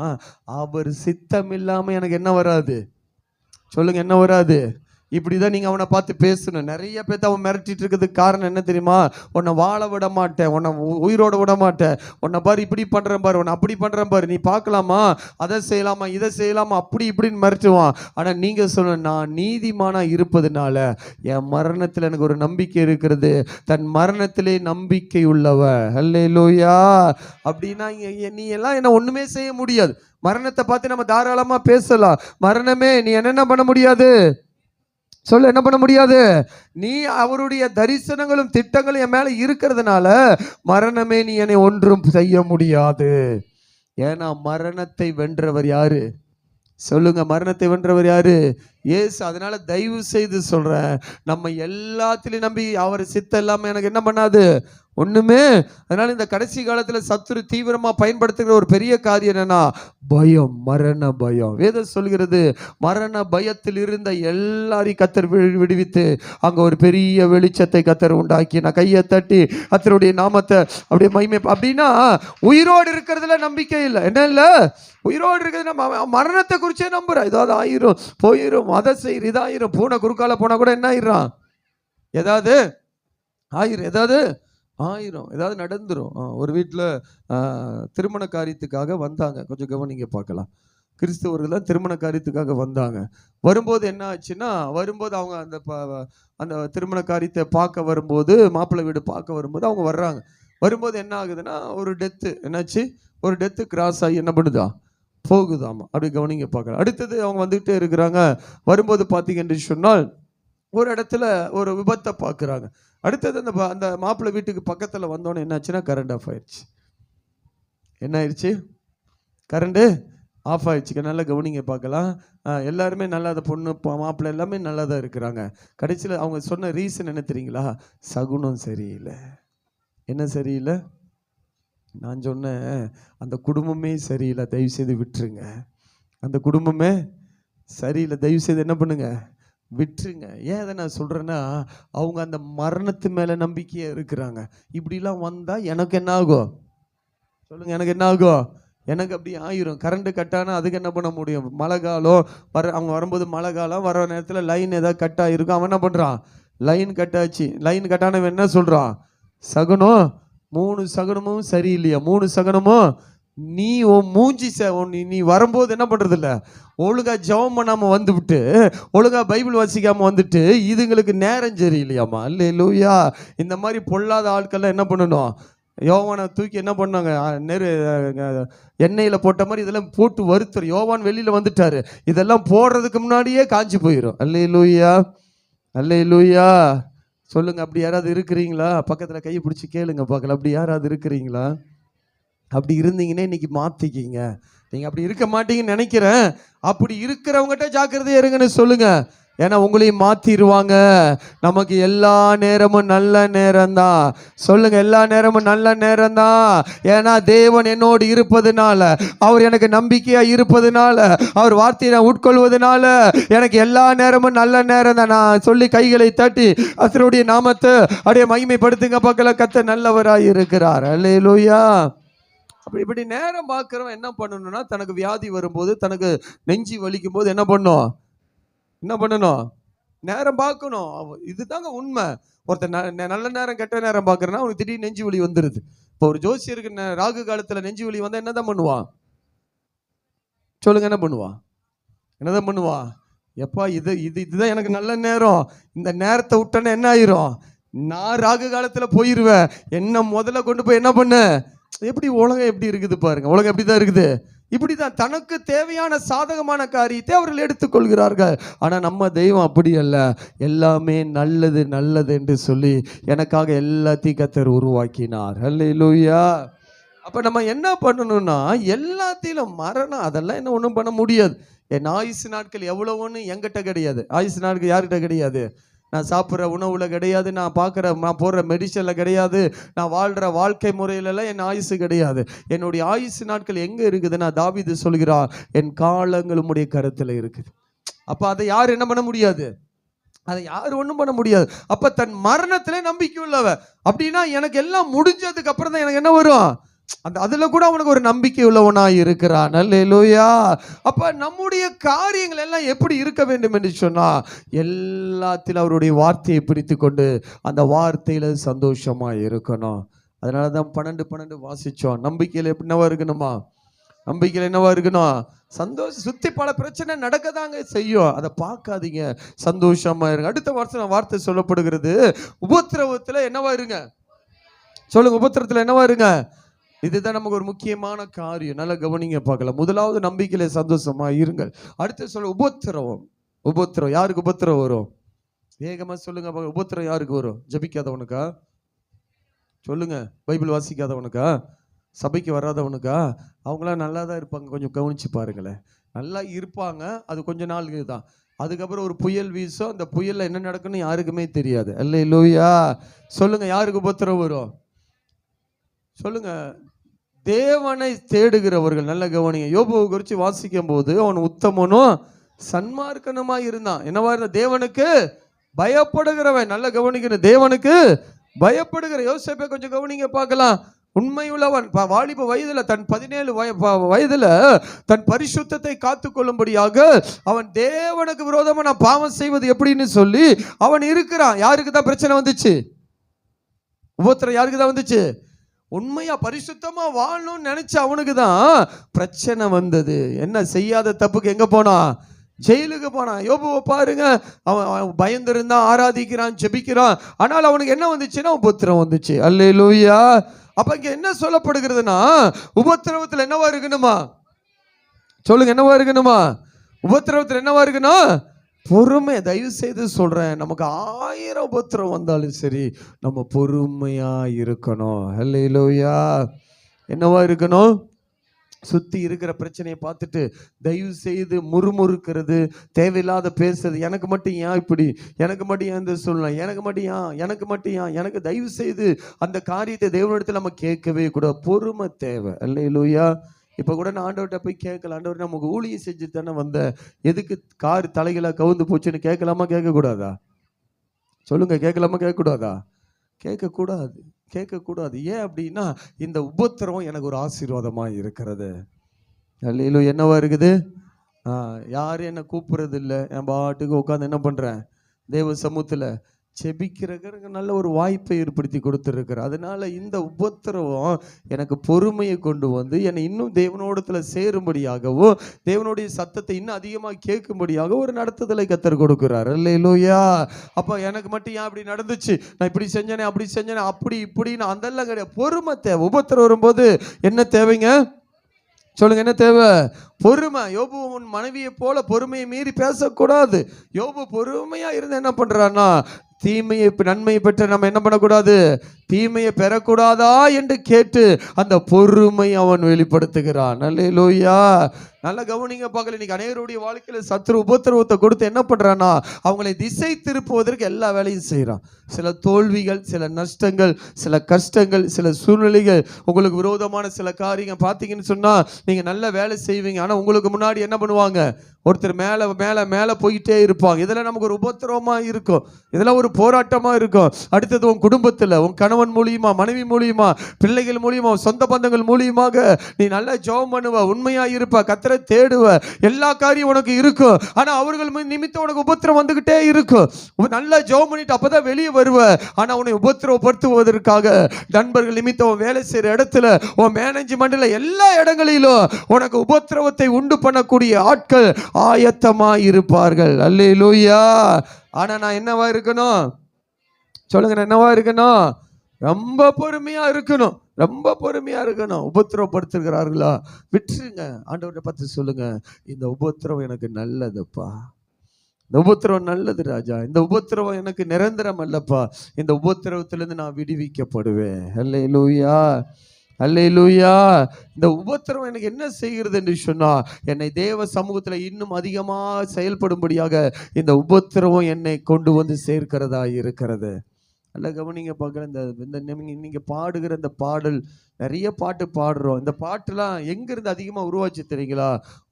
அவர் சித்தம் இல்லாம எனக்கு என்ன வராது? சொல்லுங்க, என்ன வராது? இப்படிதான் நீங்க அவனை பார்த்து பேசணும். நிறைய பேர்த்த அவன் மிரட்டிட்டு இருக்கிறதுக்கு காரணம் என்ன தெரியுமா? உன்னை வாழ விட மாட்டேன், உன்னை உயிரோட விட மாட்டேன், உன்னை பாரு இப்படி பண்றேன் பாரு, உன்னை அப்படி பண்றேன் பாரு, நீ பார்க்கலாமா, அதை செய்யலாமா, இதை செய்யலாமா, அப்படி இப்படின்னு மிரட்டுவான். ஆனா நீங்க சொல்ல, நான் நீதிமானா இருப்பதுனால என் மரணத்துல எனக்கு ஒரு நம்பிக்கை இருக்கிறது. தன் மரணத்திலே நம்பிக்கை உள்ளவ. அல்லேலூயா. அப்படின்னா நீ எல்லாம் என்ன ஒண்ணுமே செய்ய முடியாது. மரணத்தை பார்த்து நம்ம தாராளமா பேசலாம். மரணமே நீ என்ன பண்ண முடியாது? சொல்ல, என்ன பண்ண முடியாது? நீ அவருடைய தரிசனங்களும் திட்டங்களும் என் மேல இருக்கிறதுனால மரணமே நீ என்னை ஒன்றும் செய்ய முடியாது. ஏன்னா மரணத்தை வென்றவர் யாரு? சொல்லுங்க, மரணத்தை வென்றவர் யாரு? இயேசு. அதனால தயவு செய்து சொல்றேன், நம்ம எல்லாத்திலையும் நம்பி அவர் சித்தம் இல்லாம எனக்கு என்ன பண்ணாது? ஒண்ணுமே. அதனால இந்த கடைசி காலத்துல சத்துரு தீவிரமா பயன்படுத்துகிற ஒரு பெரிய காரியம் என்னன்னா பயம், மரண பயம். வேதம் சொல்கிறது, மரண பயத்தில் இருந்த எல்லாரையும் கத்தர் விடுவித்து அங்க ஒரு பெரிய வெளிச்சத்தை கத்தர் உண்டாக்கி, நான் கையை தட்டி கத்தருடைய நாமத்தை அப்படியே மகிமை. அப்படின்னா உயிரோடு இருக்கிறதுல நம்பிக்கை இல்லை. என்ன இல்லை? உயிரோடு இருக்கிறது நம்ம மரணத்தை குறிச்சே நம்புறோம். ஏதாவது ஆயிரும், போயிரும், அதை செய்யும், இதாயிரும். பூனை குறுக்கால போனா கூட என்ன ஆயிடுறான்? ஏதாவது ஆயிரும், ஏதாவது ஆயிரும், ஏதாவது நடந்துரும். ஒரு வீட்டில் திருமண காரியத்துக்காக வந்தாங்க. கொஞ்சம் கவனிங்க பார்க்கலாம். கிறிஸ்தவர்கள் தான் திருமண காரியத்துக்காக வந்தாங்க. வரும்போது என்ன ஆச்சுன்னா, வரும்போது அவங்க அந்த திருமண காரியத்தை பார்க்க வரும்போது, மாப்பிள்ளை வீடு பார்க்க வரும்போது அவங்க வர்றாங்க. வரும்போது என்ன ஆகுதுன்னா, ஒரு டெத்து என்னாச்சு? ஒரு டெத்து கிராஸ் ஆகி என்ன பண்ணுதா? போகுதாமா. அப்படி கவனிங்க பார்க்கலாம். அடுத்தது அவங்க வந்துகிட்டே இருக்கிறாங்க. வரும்போது பார்த்தீங்கன்னு சொன்னால் ஒரு இடத்துல ஒரு விபத்தை பார்க்குறாங்க. அடுத்தது அந்த மாப்பிள்ளை வீட்டுக்கு பக்கத்தில் வந்தோன்னே என்னாச்சுன்னா கரண்ட் ஆஃப் ஆயிடுச்சு. என்ன ஆயிடுச்சு? கரண்டு ஆஃப் ஆயிடுச்சுக்க. நல்லா கவனிங்க பார்க்கலாம். எல்லாருமே நல்லா, அந்த பொண்ணு மாப்பிள்ளை எல்லாமே நல்லா தான் இருக்கிறாங்க. கடைசியில் அவங்க சொன்ன ரீசன் என்ன தெரியுங்களா? சகுனம் சரியில்லை. என்ன சரியில்லை? நான் சொன்னேன், அந்த குடும்பமே சரியில்லை, தயவுசெய்து விட்டுருங்க. அந்த குடும்பமே சரியில்லை, தயவுசெய்து என்ன பண்ணுங்க, விட்டுருங்க. ஏன் அதை நான் சொல்கிறேன்னா, அவங்க அந்த மரணத்து மேலே நம்பிக்கையாக இருக்கிறாங்க. இப்படிலாம் வந்தால் எனக்கு என்ன ஆகும் சொல்லுங்கள்? எனக்கு என்ன ஆகும்? எனக்கு அப்படி ஆயிரும். கரண்ட்டு கட்டானா அதுக்கு என்ன பண்ண முடியும்? மழை காலம் அவங்க வரும்போது மழை காலம் வர நேரத்தில் லைன் ஏதாவது கட் ஆகிருக்கும். அவன் என்ன பண்ணுறான்? லைன் கட்டாச்சு. லைன் கட்டானவன் என்ன சொல்கிறான்? சகுனம் 3 சகுனமும் சரியில்லையா? 3 சகுனமும் நீ மூஞ்சி நீ வரும்போது என்ன பண்ணுறது இல்லை, ஒழுங்கா ஜெபம் பண்ணாமல் வந்துவிட்டு, ஒழுங்கா பைபிள் வாசிக்காமல் வந்துட்டு, இதுங்களுக்கு நேரம் சரியில்லையாம்மா. அல்லேலூயா. இந்த மாதிரி பொல்லாத ஆட்கள்லாம் என்ன பண்ணணும்? யோவானை தூக்கி என்ன பண்ணாங்க? எண்ணெயில் போட்ட மாதிரி இதெல்லாம் போட்டு வறுத்துரு. யோவான் வெளியில் வந்துட்டாரு. இதெல்லாம் போடுறதுக்கு முன்னாடியே காஞ்சி போயிடும். அல்லேலூயா, அல்லேலூயா. சொல்லுங்க, அப்படி யாராவது இருக்கிறீங்களா? பக்கத்தில் கையை பிடிச்சி கேளுங்க பார்க்கலாம். அப்படி யாராவது இருக்கிறீங்களா? அப்படி இருந்தீங்கன்னா இன்னைக்கு மாற்றிக்கிங்க. நீங்கள் அப்படி இருக்க மாட்டீங்கன்னு நினைக்கிறேன். அப்படி இருக்கிறவங்ககிட்ட ஜாக்கிரதையா இருங்கன்னு சொல்லுங்க. ஏன்னா உங்களையும் மாற்றிடுவாங்க. நமக்கு எல்லா நேரமும் நல்ல நேரம்தான். சொல்லுங்க, எல்லா நேரமும் நல்ல நேரம்தான். ஏன்னா தேவன் என்னோடு இருப்பதுனால, அவர் எனக்கு நம்பிக்கையாக இருப்பதுனால, அவர் வார்த்தையை நான் உட்கொள்வதனால எனக்கு எல்லா நேரமும் நல்ல நேரம் தான். நான் சொல்லி கைகளை தட்டி கர்த்தருடைய நாமத்தை அப்படியே மகிமைப்படுத்துங்க பார்க்கல. கர்த்தர் நல்லவராய் இருக்கிறார். அல்லேலூயா. அப்படி இப்படி நேரம் பார்க்குறவன் என்ன பண்ணணும்னா, தனக்கு வியாதி வரும்போது, தனக்கு நெஞ்சு வலிக்கும் போது என்ன பண்ணணும்? நேரம் பார்க்கணும். இதுதாங்க உண்மை. ஒருத்தர் நல்ல நேரம் கெட்ட நேரம் பார்க்குறேன்னா அவனுக்கு திடீர்னு நெஞ்சு வலி வந்துடுது. இப்போ ஒரு ஜோசியருக்கு ராகு காலத்தில் நெஞ்சு வலி வந்தால் என்னதான் பண்ணுவான்? சொல்லுங்க, என்ன பண்ணுவான்? என்னதான் பண்ணுவான்? எப்பா இதுதான் எனக்கு நல்ல நேரம், இந்த நேரத்தை விட்டோன்னா என்ன ஆயிரும்? நான் ராகு காலத்தில் போயிடுவேன். என்ன முதல்ல கொண்டு போய் என்ன பண்ண? எப்படி உலகம் எப்படி இருக்குது பாருங்க. உலகம் எப்படி தான் இருக்குது. இப்படி தான் தனக்கு தேவையான சாதகமான காரியத்தை அவர்கள் எடுத்துக்கொள்கிறார்கள். ஆனால் நம்ம தெய்வம் அப்படி அல்ல. எல்லாமே நல்லது நல்லது என்று சொல்லி எனக்காக எல்லாத்தையும் கர்த்தர் உருவாக்கினார். அல்லேலூயா. அப்போ நம்ம என்ன பண்ணணும்னா, எல்லாத்திலும் மரணம் அதெல்லாம் என்ன ஒன்றும் பண்ண முடியாது. என் ஆயுசு நாட்கள் எவ்வளோன்னு என்கிட்ட கிடையாது. ஆயுசு நாட்கள் யார்கிட்ட கிடையாது? நான் சாப்பிட்ற உணவில் கிடையாது, நான் போடுற மெடிசனில் கிடையாது, நான் வாழ்கிற வாழ்க்கை முறையிலலாம் என் ஆயுசு கிடையாது. என்னுடைய ஆயுசு நாட்கள் எங்கே இருக்குதுன்னா, தாவீது சொல்கிறார், என் காலங்கள் உம்முடைய கருத்தில் இருக்குது. அப்போ அதை யார் என்ன பண்ண முடியாது? அதை யார் ஒன்றும் பண்ண முடியாது. அப்போ தன் மரணத்தில் நம்பிக்கை உள்ளவ. அப்படின்னா எனக்கு எல்லாம் முடிஞ்சதுக்கு அப்புறம் தான் எனக்கு என்ன வரும்? அதில் கூட அவனுக்கு ஒரு நம்பிக்கை உள்ளவனாய் இருக்கிறான். அல்லேலூயா. அப்ப நம்முடைய காரியங்கள் எல்லாம் எப்படி இருக்க வேண்டும் என்று சொன்னா, எல்லாத்திலும் அவருடைய வார்த்தையை பிடித்து கொண்டு அந்த வார்த்தையில சந்தோஷமா இருக்கணும். அதனாலதான் 12 வாசிச்சோம். நம்பிக்கையில் என்னவா இருக்கணுமா? நம்பிக்கையில் என்னவா இருக்கணும்? சந்தோஷம். சுத்தி பல பிரச்சனை நடக்கதாங்க செய்யும், அதை பார்க்காதீங்க, சந்தோஷமா இருங்க. அடுத்த வார்த்தை சொல்லப்படுகிறது, உபத்திரவத்துல என்னவா இருங்க. சொல்லுங்க, உபத்திரத்துல என்னவா இருங்க. இதுதான் நமக்கு ஒரு முக்கியமான காரியம். நல்லா கவனிங்க பார்க்கலாம். முதலாவது நம்பிக்கையில சந்தோஷமா இருங்கள். அடுத்து சொல்ல உபத்திரம். யாருக்கு உபத்திரம் வரும்? வேகமா சொல்லுங்க. உபத்திரம் யாருக்கு வரும்? ஜபிக்காதவனுக்கா? சொல்லுங்க. பைபிள் வாசிக்காதவனுக்கா? சபைக்கு வராதவனுக்கா? அவங்களாம் நல்லா தான் இருப்பாங்க. கொஞ்சம் கவனிச்சு பாருங்களேன். நல்லா இருப்பாங்க, அது கொஞ்ச நாளுக்கு தான். அதுக்கப்புறம் ஒரு புயல் வீசும். அந்த புயல்ல என்ன நடக்குன்னு யாருக்குமே தெரியாது. அல்லேலூயா. சொல்லுங்க, யாருக்கு உபத்திரம் வரும்? சொல்லுங்க. தேவனை தேடுகிறவர்கள். நல்ல கவனிங்க. யோபுவை குறித்து வாசிக்கும் போது அவன் உத்தமனும் சன்மார்க்கனுமா இருந்தான். என்னவா இருந்தா? தேவனுக்கு பயப்படுகிறவன். நல்ல கவனிக்கணும். தேவனுக்கு பயப்படுகிற யோசேப்பை கொஞ்சம் கவனிங்க பார்க்கலாம். உண்மை உள்ளவன். வாலிப வயதுல தன் 17 வயதுல தன் பரிசுத்தத்தை காத்து கொள்ளும்படியாக அவன் தேவனுக்கு விரோதமா நான் பாவம் செய்வது எப்படின்னு சொல்லி அவன் இருக்கிறான். யாருக்கு தான் பிரச்சனை வந்துச்சு? உபத்திரம் யாருக்கு தான் வந்துச்சு? உண்மையா பரிசுத்தமா வாழணும்னு நினைச்ச அவனுக்கு தான் பிரச்சனை வந்தது. என்ன செய்யாத தப்புக்கு எங்க போனா? ஜெயிலுக்கு போனான். யோபுவை பாருங்க. அவன் பயந்திருந்தான், ஆராதிக்கிறான், ஜெபிக்கிறான். ஆனால் அவனுக்கு என்ன வந்துச்சுன்னா உபத்திரம் வந்துச்சு. அல்லேலூயா. அப்ப இங்க என்ன சொல்லப்படுகிறதுனா, உபத்திரவத்தில் என்னவா இருக்கணுமா? சொல்லுங்க, என்னவா இருக்கணுமா? உபத்திரவத்தில் என்னவா இருக்கணும்? பொறுமை. தயவு செய்து சொல்றேன், நமக்கு 1000 உபத்திரம் வந்தாலும் சரி நம்ம பொறுமையா இருக்கணும். அல்லேலூயா. என்னவா இருக்கணும்? சுத்தி இருக்கிற பிரச்சனையை பார்த்துட்டு தயவு செய்து முறுமுறுக்கிறது, தேவையில்லாத பேசுறது, எனக்கு மட்டும் ஏன் இப்படி, எனக்கு மட்டும் ஏன் இந்த சூழ்நிலை, எனக்கு தயவு செய்து அந்த காரியத்தை தேவனிடத்தில் நம்ம கேட்கவே கூடாது. பொறுமை தேவை. அல்லேலூயா. இப்போ கூட நான் ஆண்டவர்கிட்ட போய் கேட்கல, ஆண்டவர் நமக்கு ஊழியம் செஞ்சு தானே வந்த, எதுக்கு கார் தலைகளாக கவுந்து போச்சுன்னு கேட்கலாமா கேட்கக்கூடாதா? சொல்லுங்க, கேட்கலாமா கேட்கக்கூடாதா? கேட்கக்கூடாது. ஏன் அப்படின்னா இந்த உபத்திரவம் எனக்கு ஒரு ஆசீர்வாதமாக இருக்கிறது. அல்லேலூயா. என்னவா இருக்குது? யாரும் என்னை கூப்பிடுறது இல்லை, என் பாட்டுக்கு உட்காந்து என்ன பண்ணுறேன், தேவ சமூகத்தில் செபிக்கிறதுக்கு நல்ல ஒரு வாய்ப்பை ஏற்படுத்தி கொடுத்துருக்குறேன். அதனால இந்த உபத்திரவம் எனக்கு பொறுமையை கொண்டு வந்து என்னை இன்னும் தேவனோடத்தில் சேரும்படியாகவும் தேவனுடைய சத்தத்தை இன்னும் அதிகமாக கேட்கும்படியாக ஒரு நடத்துதலை கத்தர் கொடுக்குறார். அல்லேலூயா. அப்போ எனக்கு மட்டும் ஏன் அப்படி நடந்துச்சு, நான் இப்படி செஞ்சேனே அப்படி செஞ்சேனே அப்படி இப்படின்னு அதெல்லாம் கிடையாது. பொறுமை தேவை. உபத்திரம் வரும்போது என்ன தேவைங்க? சொல்லுங்க, என்ன தேவை? பொறுமை. யோபு உன் மனைவியை போல பொறுமையை மீறி பேசக்கூடாது. யோபு பொறுமையா இருந்து என்ன பண்றான்னா, தீமையை நன்மையை பெற்ற நம்ம என்ன பண்ணக்கூடாது, தீமையை பெறக்கூடாதா என்று கேட்டு அந்த பொறுமை அவன் வெளிப்படுத்துகிறான். அல்லேலூயா. நல்ல கவனிங்க பார்க்கல. இன்னைக்கு அநேகருடைய வாழ்க்கையில சத்துரு உபத்திரவத்தை கொடுத்து என்ன பண்றான்னா, அவங்களை திசை திருப்புவதற்கு எல்லா வேலையும் செய்யறான். சில தோல்விகள், சில நஷ்டங்கள், சில கஷ்டங்கள், சில சூழ்நிலைகள், உங்களுக்கு விரோதமான சில காரியங்கள் பார்த்தீங்கன்னு சொன்னா நீங்க நல்ல வேலை செய்வீங்க, ஆனா உங்களுக்கு முன்னாடி என்ன பண்ணுவாங்க, ஒருத்தர் மேல மேல மேல போயிட்டே இருப்பாங்க. இதெல்லாம் நமக்கு ஒரு உபத்திரவமா இருக்கும், இதெல்லாம் ஒரு போராட்டமா இருக்கும். அடுத்தது உன் குடும்பத்துல உன் கணவன் மூலியமா, மனைவி மூலியமா, பிள்ளைகள் மூலியமா, சொந்த பந்தங்கள் மூலியமாக நீ நல்லா ஜெபம் பண்ணுவ, உண்மையா இருப்ப, கத்தரை தேடுவ, எல்லா காரியம் உனக்கு இருக்கும். ஆனா அவர்கள் நிமித்தம் உனக்கு உபத்திரம் வந்துகிட்டே இருக்கும். நல்லா ஜெபம் பண்ணிட்டு அப்பதான் வெளியே வருவ. ஆனா உன்னை உபத்திரவப்படுத்துவதற்காக நண்பர்கள் நிமித்தம் வேலை செய்யற இடத்துல, உன் மேனேஜ்மெண்ட்ல, எல்லா இடங்களிலும் உனக்கு உபத்திரவத்தை உண்டு பண்ணக்கூடிய ஆட்கள் ஆயத்தமாய் இருப்பார்கள். அல்லேலூயா. ஆனா நான் என்னவா இருக்கணும்? சொல்லுங்க, நான் என்னவா இருக்கணும்? ரொம்ப பொறுமையா இருக்கணும். உபத்திரவப்படுத்துகிறார்களா, விட்டுருங்க. ஆண்டவரை பார்த்து சொல்லுங்க, இந்த உபத்திரவம் எனக்கு நல்லதுப்பா, இந்த உபத்திரவம் நல்லது ராஜா, இந்த உபத்திரவம் எனக்கு நிரந்தரம் அல்லப்பா, இந்த உபத்திரவத்திலிருந்து நான் விடுவிக்கப்படுவேன். அல்லேலூயா. அல்லேலூயா. இந்த உபத்திரவம் எனக்கு என்ன செய்கிறது என்று சொன்னா, என்னை தேவ சமூகத்தில் இன்னும் அதிகமாக செயல்படும்படியாக இந்த உபத்திரவம் என்னை கொண்டு வந்து சேர்க்கிறதா இருக்கிறது. நல்ல கவனிங்க பார்க்குற. இந்த நீங்கள் பாடுகிற இந்த பாடல், நிறைய பாட்டு பாடுறோம். இந்த பாட்டுலாம் எங்கேருந்து அதிகமாக உருவாச்சு தெரியுங்களா?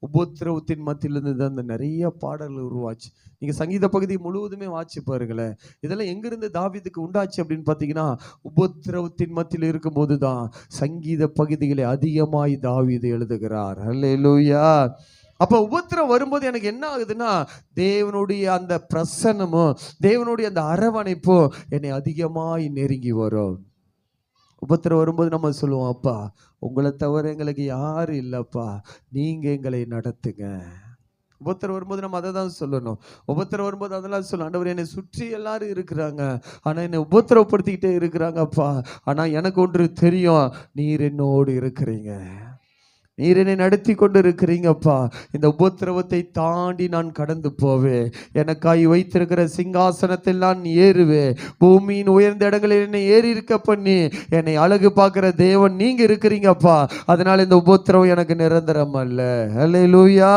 உபத்திரவத்தின் மத்தியிலிருந்து தான் இந்த நிறைய பாடல்கள் உருவாச்சு. நீங்கள் சங்கீத பகுதி முழுவதுமே வாட்சி பாருங்களேன். இதெல்லாம் எங்கிருந்து தாவீதுக்கு உண்டாச்சு அப்படின்னு பார்த்தீங்கன்னா, உபத்திரவத்தின் மத்தியில் இருக்கும்போது தான் சங்கீத பகுதிகளை அதிகமாய் தாவீது எழுதுகிறார். அல்லேலூயா. அப்போ உபத்திரம் வரும்போது எனக்கு என்ன ஆகுதுன்னா, தேவனுடைய அந்த பிரசன்னமும் தேவனுடைய அந்த அரவணைப்பும் என்னை அதிகமாய் நெருங்கி வரும். உபத்திரம் வரும்போது நம்ம சொல்லுவோம், அப்பா உங்களை தவிர எங்களுக்கு யாரும் இல்லைப்பா, நீங்க எங்களை நடத்துங்க. உபத்திரம் வரும்போது நம்ம அதை தான் சொல்லணும். உபத்திரம் வரும்போது அதெல்லாம் சொல்லணும், ஆண்டவர் என்னை சுற்றி எல்லாரும் இருக்கிறாங்க, ஆனால் என்னை உபத்திரவப்படுத்திக்கிட்டே இருக்கிறாங்கப்பா, ஆனால் எனக்கு ஒன்று தெரியும், நீர் என்னோடு இருக்கிறீங்க, நீர் என்னை நடத்தி கொண்டு இருக்கிறீங்கப்பா. இந்த உபத்திரவத்தை தாண்டி நான் கடந்து போவேன். எனக்காய் வைத்திருக்கிற சிங்காசனத்தில் நான் ஏறுவேன். பூமியின் உயர்ந்த இடங்களில் என்னை ஏறி இருக்க பண்ணி என்னை அழகு பார்க்கிற தேவன் நீங்க இருக்கிறீங்கப்பா. அதனால இந்த உபத்திரவம் எனக்கு நிரந்தரம் அல்ல. அல்லேலூயா.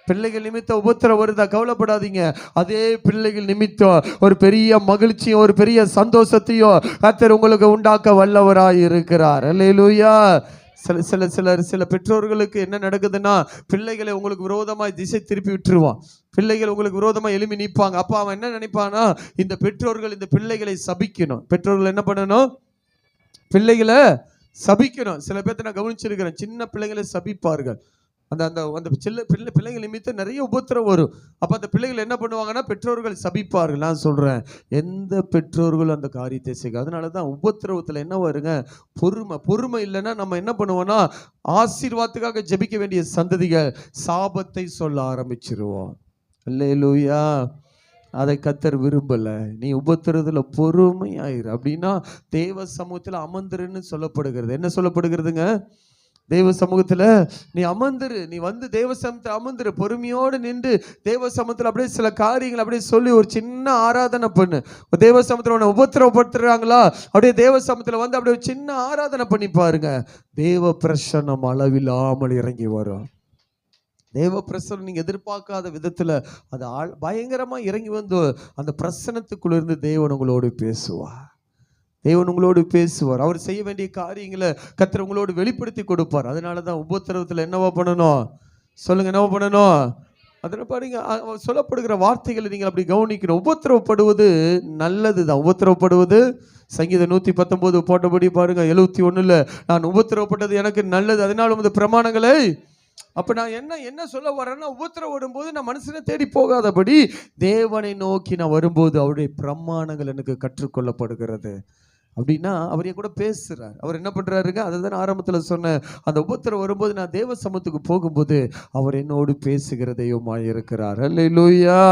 பிள்ளைகள் நிமித்தம் உபத்திரம் வருதா, கவலைப்படாதீங்க. அதே பிள்ளைகள் நிமித்தம் ஒரு பெரிய மகிழ்ச்சியும் ஒரு பெரிய சந்தோஷத்தையும் கர்த்தர் உங்களுக்கு உண்டாக்க வல்லவராய் இருக்கிறார். அல்லேலூயா. சில பெற்றோர்களுக்கு என்ன நடக்குதுன்னா, பிள்ளைகளை உங்களுக்கு விரோதமாய் திசை திருப்பி விட்டுருவான். பிள்ளைகள் உங்களுக்கு விரோதமாக எழுப்பி நிற்பாங்க. அப்போ அவன் என்ன நினைப்பானா, இந்த பெற்றோர்கள் இந்த பிள்ளைகளை சபிக்கணும். பெற்றோர்கள் என்ன பண்ணணும்? பிள்ளைகளை சபிக்கணும். சில பேர்த்த நான் கவனிச்சிருக்கிறேன், சின்ன பிள்ளைகளை சபிப்பார்கள். அந்த அந்த அந்த பிள்ளைகள் நிமித்தம் நிறைய உபத்திரம் வரும். அப்போ அந்த பிள்ளைகள் என்ன பண்ணுவாங்கன்னா, பெற்றோர்கள் சபிப்பார்கள். நான் சொல்கிறேன், எந்த பெற்றோர்கள் அந்த காரியத்தை செய்ய. அதனால தான் உபத்திரவத்தில் என்ன வருங்க, பொறுமை இல்லைன்னா நம்ம என்ன பண்ணுவோம்னா, ஆசீர்வாதத்துக்காக ஜெபிக்க வேண்டிய சந்ததிகள் சாபத்தை சொல்ல ஆரம்பிச்சிருவோம். அல்லேலூயா. அதை கர்த்தர் விரும்பலை. நீ உபத்திரத்தில் பொறுமையாயிரு. அப்படின்னா தேவ சமூகத்தில் அமர்ந்துருன்னு சொல்லப்படுகிறது. என்ன சொல்லப்படுகிறதுங்க? தேவ சமூகத்துல நீ அமர்ந்துரு, நீ வந்து தேவ சமூகத்துல அமர்ந்துரு, பொறுமையோடு நின்று தேவ சமூகத்துல அப்படியே சில காரியங்கள் அப்படியே சொல்லி ஒரு சின்ன ஆராதனை பண்ணு. தேவ சமூகத்துல உன்னை உபத்திரவப்படுத்துறாங்களா, அப்படியே தேவ சமூகத்துல வந்து அப்படியே சின்ன ஆராதனை பண்ணி பாருங்க. தேவ பிரசன்னம் அளவில்லாமல் இறங்கி வரும். தேவ பிரசனம் நீங்க எதிர்பார்க்காத விதத்துல அது பயங்கரமா இறங்கி வந்து அந்த பிரசனத்துக்குள்ள இருந்து தேவன் உங்களோடு பேசுவார். தேவன் உங்களோடு பேசுவார். அவர் செய்ய வேண்டிய காரியங்களை கர்த்தர் உங்களோடு வெளிப்படுத்தி கொடுப்பார். அதனாலதான் உபத்திரவத்துல என்னவா பண்ணணும் சொல்லுங்க, என்னவா பண்ணணும்? அதில் பாருங்க, சொல்லப்படுகிற வார்த்தைகளை நீங்கள் அப்படி கவனிக்கணும். உபத்திரவப்படுவது நல்லதுதான். உபத்திரவப்படுவது சங்கீதம் 119 போட்டபடி பாருங்க, 71 நான் உபத்திரவப்பட்டது எனக்கு நல்லது, அதனால உமது பிரமாணங்களை. அப்ப நான் என்ன சொல்ல வரேன்னா, உபத்திரவடும் போது நான் மனுஷனை தேடி போகாதபடி தேவனை நோக்கி நான் வரும்போது அவருடைய பிரமாணங்கள் எனக்கு கற்றுக்கொள்ளப்படுகிறது. அப்படின்னா அவர் கூட பேசுறார். அவர் என்ன பண்றாருங்க, அதை தான் ஆரம்பத்துல சொன்ன. அந்த உபத்திரம் வரும்போது நான் தேவ சமூகத்துக்கு போகும்போது அவர் என்னோடு பேசுகிற தெய்வமாய் இருக்கிறார். அல்லேலூயா.